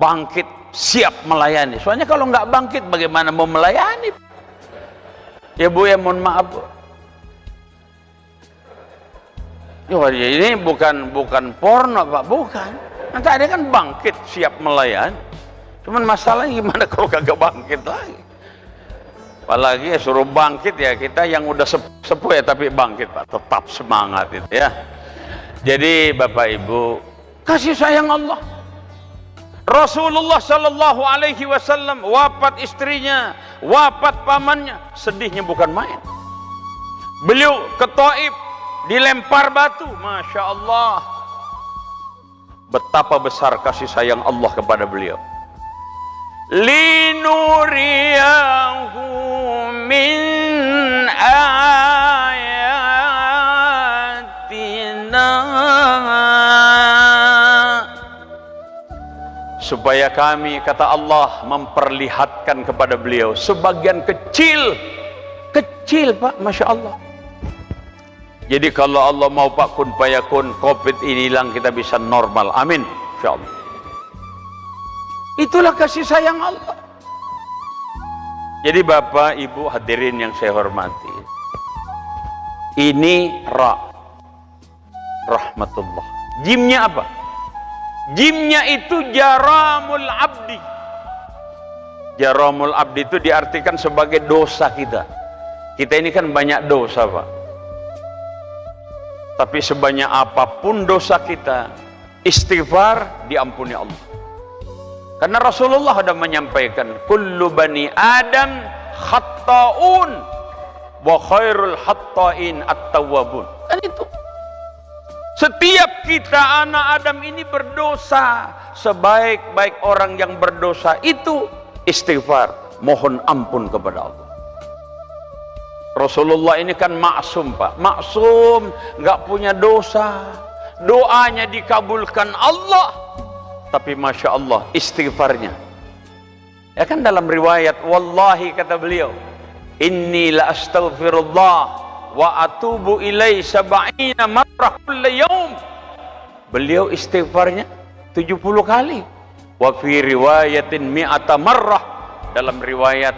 bangkit siap melayani. Soalnya kalau nggak bangkit bagaimana mau melayani? Ya Bu ya, mohon maaf Bu. Ya ini bukan porno Pak, bukan. Nanti ada kan bangkit siap melayani. Cuman masalahnya gimana kalau kagak bangkit lagi? Apalagi ya suruh bangkit ya, kita yang udah sepuh ya tapi bangkit Pak, tetap semangat itu ya. Jadi Bapak Ibu, kasih sayang Allah. Rasulullah Shallallahu Alaihi Wasallam wafat istrinya, wafat pamannya, sedihnya bukan main. Beliau ke Taif dilempar batu, masya Allah. Betapa besar kasih sayang Allah kepada beliau. Linuriyahu min ayatina, supaya kami, kata Allah, memperlihatkan kepada beliau sebagian kecil Pak, masya Allah. Jadi kalau Allah mau Pak kun payakun, COVID ini hilang, kita bisa normal, amin, insya Allah. Itulah kasih sayang Allah. Jadi Bapak Ibu hadirin yang saya hormati, ini rahmatullah. Jimnya apa? Jimnya itu jaramul abdi. Jaramul abdi itu diartikan sebagai dosa kita. Kita ini kan banyak dosa Pak. Tapi sebanyak apapun dosa kita, istighfar diampuni Allah. Karena Rasulullah sudah menyampaikan, kullu bani Adam khatta'un wa khairul khatta'in at-tawwabun. Kan itu. Setiap kita anak Adam ini berdosa. Sebaik-baik orang yang berdosa itu istighfar, mohon ampun kepada Allah. Rasulullah ini kan maksum Pak, maksum, nggak punya dosa, doanya dikabulkan Allah. Tapi masya Allah istighfarnya, ya kan dalam riwayat, wallahi kata beliau, inni la astaghfirullah wa atubu ilai sab'ina marrah kulli yaum. Beliau istighfarnya 70 kali. Wa fi riwayatin mi'ata marrah, dalam riwayat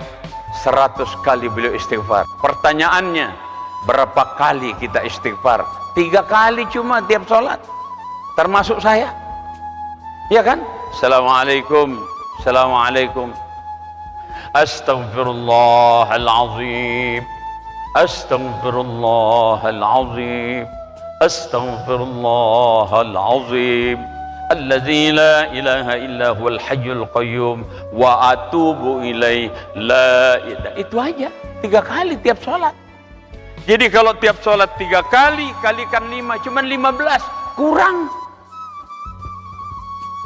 100 kali beliau istighfar. Pertanyaannya, berapa kali kita istighfar? 3 kali cuma tiap sholat, termasuk saya, ya kan? Assalamualaikum, assalamualaikum, astaghfirullahalazim, astaghfirullahalazim, astaghfirullahalazim, alladzi la ilaha illa huwal hayyul qayyum wa atubu ilaih, la ilaha. Itu aja 3 kali tiap sholat. Jadi kalau tiap sholat 3 kali kalikan 5, cuman 15, kurang.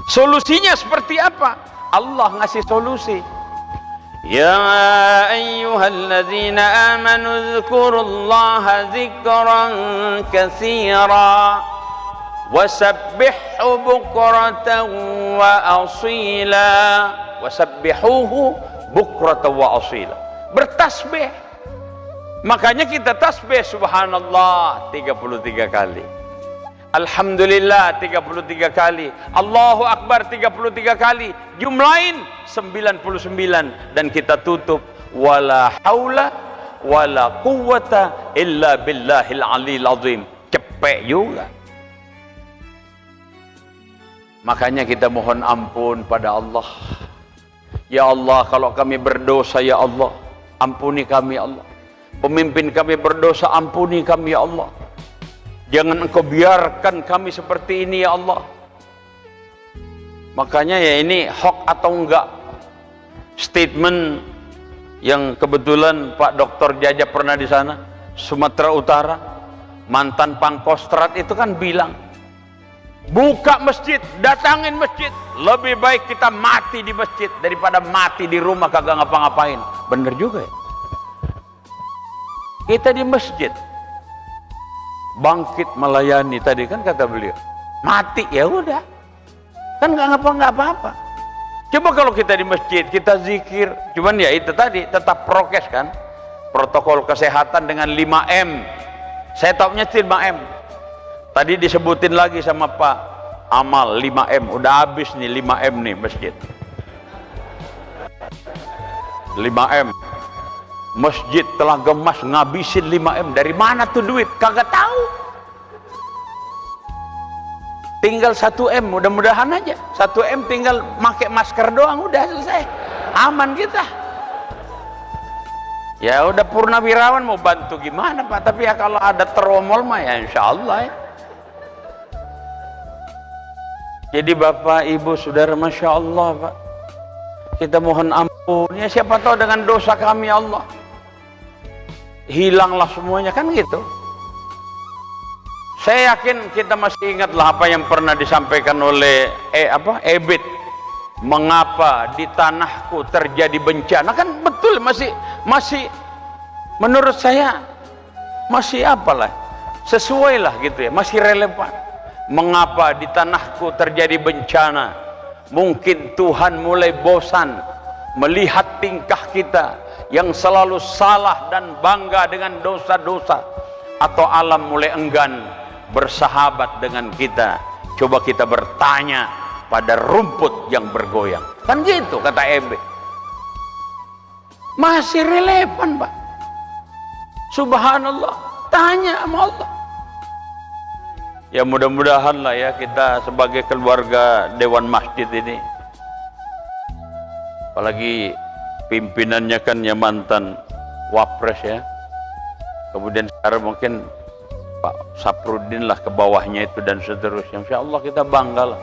Solusinya seperti apa? Allah ngasih solusi. Ya ayyuhalladzina amanu dzkurullaha dzikran katsira wasabbihu bukratan wa asila. Wasabbihuhu bukratan wa asila. Bertasbih. Makanya kita tasbih subhanallah 33 kali. Alhamdulillah 33 kali. Allahu Akbar 33 kali. Jumlahin 99 dan kita tutup wala haula wala quwwata illa billahil aliyil azim. Cepet juga. Makanya kita mohon ampun pada Allah. Ya Allah, kalau kami berdosa ya Allah, ampuni kami ya Allah. Pemimpin kami berdosa, ampuni kami ya Allah. Jangan engkau biarkan kami seperti ini ya Allah. Makanya ya ini hoax atau enggak, statement yang kebetulan Pak Dr. Jaja pernah di sana, Sumatera Utara, mantan Pangkostrat itu kan bilang, buka masjid, datangin masjid, lebih baik kita mati di masjid daripada mati di rumah kagak ngapa-ngapain. Bener juga ya. Kita di masjid bangkit melayani, tadi kan kata beliau, mati ya udah, kan nggak apa-apa. Coba kalau kita di masjid kita zikir, cuman ya itu tadi tetap prokes kan, protokol kesehatan dengan 5M. Saya taunya 5M. Tadi disebutin lagi sama Pak Amal 5M, udah habis nih 5M nih masjid. 5M. Masjid telah gemas ngabisin 5M. Dari mana tuh duit? Kagak tahu. Tinggal 1M, mudah-mudahan aja 1M tinggal pakai masker doang, udah selesai, aman kita. Ya udah purnawirawan mau bantu gimana Pak, tapi ya kalau ada teromol mah ya insya Allah ya. Jadi Bapak Ibu Saudara, Masya Allah Pak, kita mohon ampun ya, siapa tahu dengan dosa kami ya Allah hilanglah semuanya kan gitu. Saya yakin kita masih ingatlah apa yang pernah disampaikan oleh Ebit, mengapa di tanahku terjadi bencana, kan betul, masih menurut saya masih apalah, sesuai lah gitu ya, masih relevan. Mengapa di tanahku terjadi bencana? Mungkin Tuhan mulai bosan melihat tingkah kita yang selalu salah dan bangga dengan dosa-dosa, atau alam mulai enggan bersahabat dengan kita. Coba kita bertanya pada rumput yang bergoyang, kan gitu kata Ebe. Masih relevan Pak, subhanallah, tanya sama Allah. Ya mudah-mudahan lah ya, kita sebagai keluarga Dewan Masjid ini, apalagi pimpinannya kan ya mantan Wapres ya, kemudian sekarang mungkin Pak Saprudin lah ke bawahnya itu dan seterusnya. Insya Allah kita bangga lah.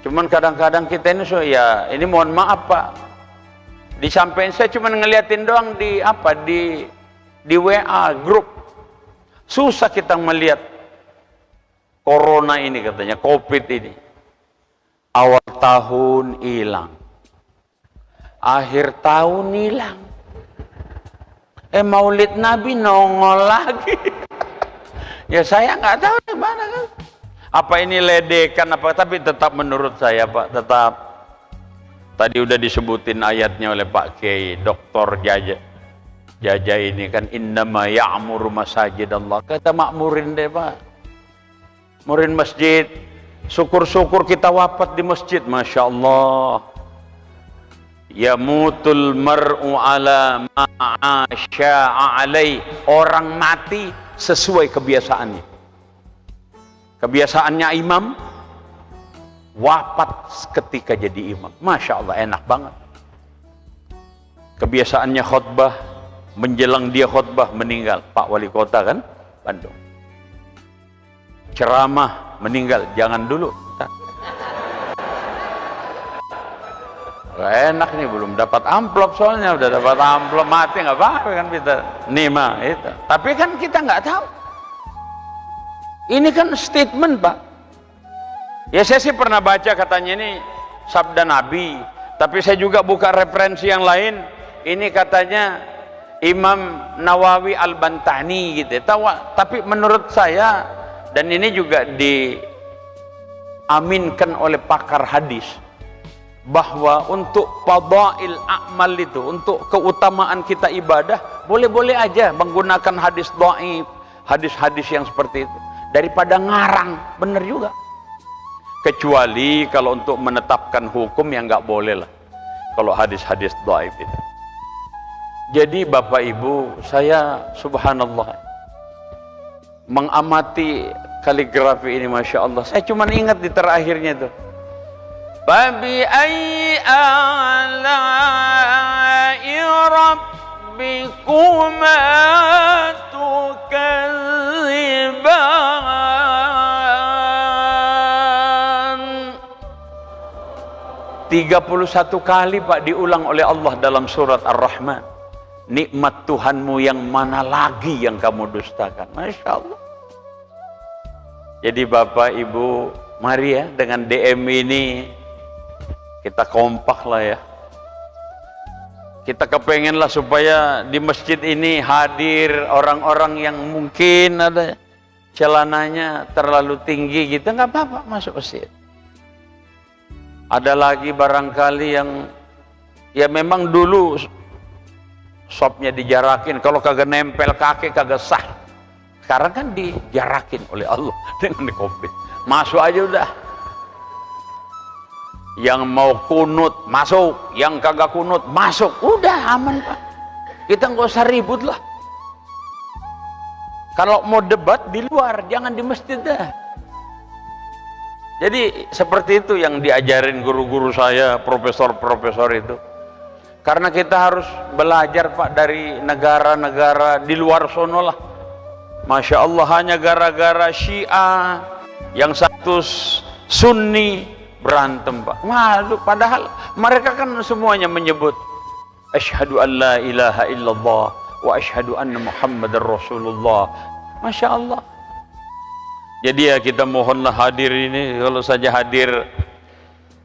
Cuman kadang-kadang kita ini ya ini mohon maaf Pak, disampaikan saya cuma ngeliatin doang di WA grup. Susah kita melihat corona ini, katanya COVID ini awal tahun hilang, akhir tahun hilang, Maulid Nabi nongol lagi. Ya saya nggak tahu di mana kan. Apa ini ledekan apa? Tapi tetap menurut saya Pak, tetap tadi udah disebutin ayatnya oleh Pak Kiai Dr. Jaja ini kan, innama ya'muru masajid Allah. Kata makmurin deh Pak, murin masjid. Syukur-syukur kita wafat di masjid, Masya Allah. Yamutul mar'u ala ma'asya'a alaih. Orang mati sesuai kebiasaannya. Kebiasaannya imam, wafat ketika jadi imam. Masya Allah, enak banget. Kebiasaannya khutbah, menjelang dia khutbah meninggal. Pak Wali Kota kan, Bandung. Ceramah, meninggal, jangan dulu. Enak nih, belum dapat amplop soalnya, udah dapat amplop mati nggak apa-apa kan kita nima itu. Tapi kan kita nggak tahu. Ini kan statement, Pak. Ya saya sih pernah baca katanya ini sabda Nabi, tapi saya juga buka referensi yang lain. Ini katanya Imam Nawawi Al-Bantani gitu. Tapi menurut saya, dan ini juga diaminkan oleh pakar hadis, bahwa untuk fadail a'mal itu, untuk keutamaan kita ibadah, boleh-boleh aja menggunakan hadis dhaif, hadis-hadis yang seperti itu, daripada ngarang. Bener juga. Kecuali kalau untuk menetapkan hukum yang nggak boleh lah, kalau hadis-hadis dhaif itu. Jadi Bapak Ibu, saya subhanallah mengamati kaligrafi ini, Masya Allah. Saya cuma ingat di terakhirnya itu, Fabi ayyi a'la'i rabbikuma tukadziban. 31 kali Pak diulang oleh Allah dalam surat Ar-Rahman. Nikmat Tuhanmu yang mana lagi yang kamu dustakan. Masya Allah. Jadi Bapak Ibu, mari ya dengan DM ini kita kompak lah ya. Kita kepengenlah supaya di masjid ini hadir orang-orang yang mungkin ada celananya terlalu tinggi gitu, nggak apa-apa masuk masjid. Ada lagi barangkali yang ya memang dulu sopnya dijarakin, kalau kagak nempel kaki kagak sah. Sekarang kan dijarakin oleh Allah dengan COVID. Masuk aja udah. Yang mau kunut masuk, yang kagak kunut masuk, udah aman Pak. Kita nggak usah ribut lah. Kalau mau debat di luar, jangan di masjid dah. Jadi seperti itu yang diajarin guru-guru saya, profesor-profesor itu. Karena kita harus belajar Pak dari negara-negara di luar sono lah. Masya Allah, hanya gara-gara Syiah, yang satu Sunni, berantem Pak. Malu, padahal mereka kan semuanya menyebut asyhadu an la ilaha illallah wa asyhadu anna muhammadar rasulullah. Masya Allah. Jadi ya kita mohonlah hadir ini. Kalau saja hadir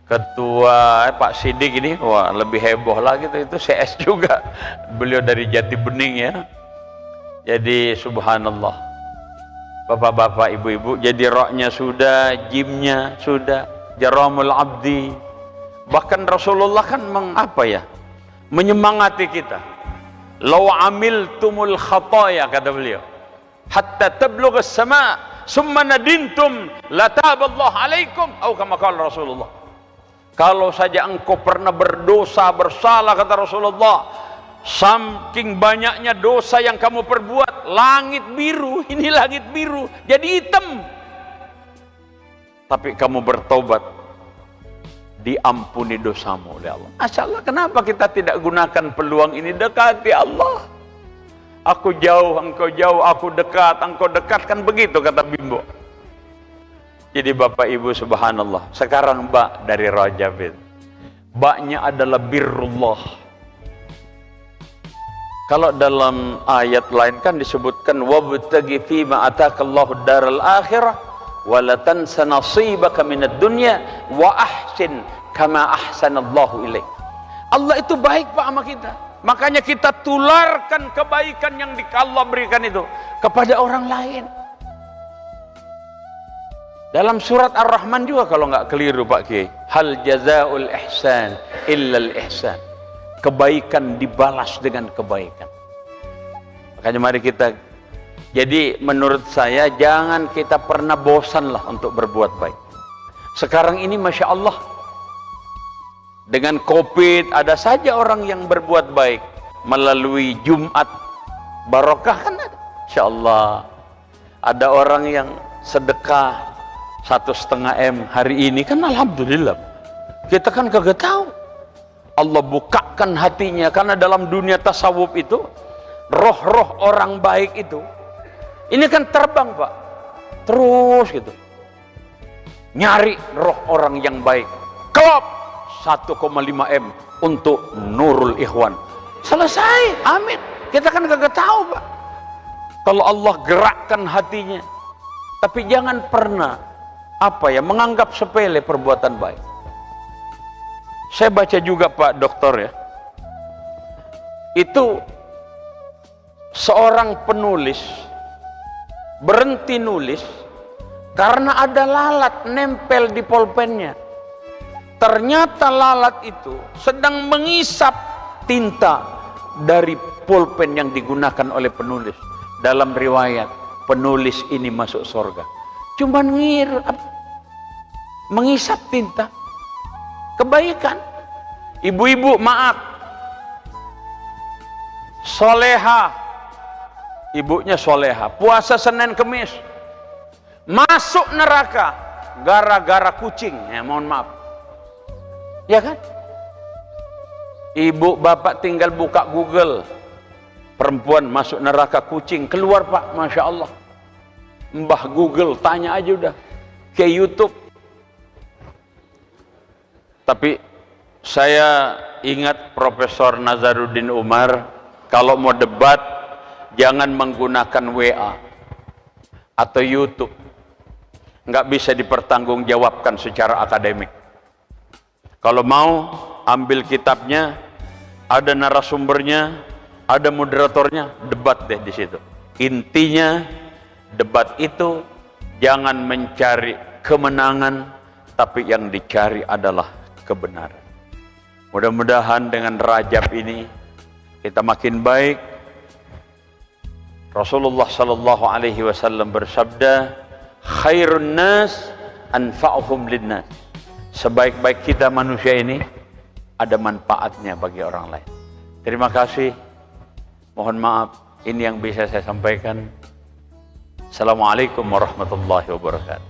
Ketua Pak Sidik ini, wah lebih heboh lagi tuh, itu CS juga. Beliau dari Jati Bening ya. Jadi subhanallah. Bapak-bapak, ibu-ibu, jadi roknya sudah, jimnya sudah, jaramul abdi. Bahkan Rasulullah kan menyemangati kita. Law amiltumul khataya, kata beliau, hatta tablugha as-sama' summa nadintum la taballahu alaikum, atau kama qala Rasulullah. Kalau saja engkau pernah berdosa, bersalah, kata Rasulullah, saking banyaknya dosa yang kamu perbuat, langit biru, ini langit biru jadi hitam, tapi kamu bertobat, diampuni dosamu oleh Allah. Masya Allah, kenapa kita tidak gunakan peluang ini? Dekati Allah. Aku jauh, engkau jauh, aku dekat, engkau dekat, kan begitu kata Bimbo. Jadi Bapak Ibu subhanallah, sekarang bak dari Rajab itu, baknya adalah birrullah. Kalau dalam ayat lain kan disebutkan wabtaghi fima atakallahu daral akhirah wa la tansa nasibaka minad dunya wa ahsin kama ahsanallahu ilaik. Allah itu baik Pak sama kita. Makanya kita tularkan kebaikan yang Allah berikan itu kepada orang lain. Dalam surat Ar-Rahman juga kalau nggak keliru Pak Kiai, hal jazaul ihsan illal ihsan. Kebaikan dibalas dengan kebaikan. Makanya mari kita, jadi menurut saya jangan kita pernah bosan lah untuk berbuat baik. Sekarang ini Masya Allah, dengan COVID ada saja orang yang berbuat baik melalui Jumat barokah kan ada. Insya Allah ada orang yang sedekah 1,5 M hari ini kan, alhamdulillah. Kita kan kagak tahu. Allah bukakan hatinya, karena dalam dunia tasawuf itu roh-roh orang baik itu ini kan terbang Pak, terus gitu nyari roh orang yang baik. Klop 1,5 M untuk Nurul Ikhwan, selesai, amin. Kita kan kagak tahu Pak kalau Allah gerakkan hatinya. Tapi jangan pernah menganggap sepele perbuatan baik. Saya baca juga Pak Dokter ya, itu seorang penulis berhenti nulis karena ada lalat nempel di pulpennya. Ternyata lalat itu sedang mengisap tinta dari pulpen yang digunakan oleh penulis. Dalam riwayat, penulis ini masuk surga. Cuman mengisap tinta. Kebaikan. Ibu-ibu maaf, soleha, ibunya soleha, puasa Senin Kemis, masuk neraka gara-gara kucing. Ya mohon maaf, ya kan? Ibu bapak tinggal buka Google, perempuan masuk neraka kucing, keluar Pak, Masya Allah. Mbah Google, tanya aja udah ke YouTube. Tapi saya ingat Profesor Nazaruddin Umar, kalau mau debat jangan menggunakan WA atau YouTube, nggak bisa dipertanggungjawabkan secara akademik. Kalau mau ambil kitabnya, ada narasumbernya, ada moderatornya, debat deh di situ. Intinya debat itu jangan mencari kemenangan, tapi yang dicari adalah kebenaran. Mudah-mudahan dengan Rajab ini kita makin baik. Rasulullah sallallahu alaihi wasallam bersabda, khairun nas anfa'uhum linnas. Sebaik-baik kita manusia ini ada manfaatnya bagi orang lain. Terima kasih. Mohon maaf, ini yang bisa saya sampaikan. Assalamualaikum warahmatullahi wabarakatuh.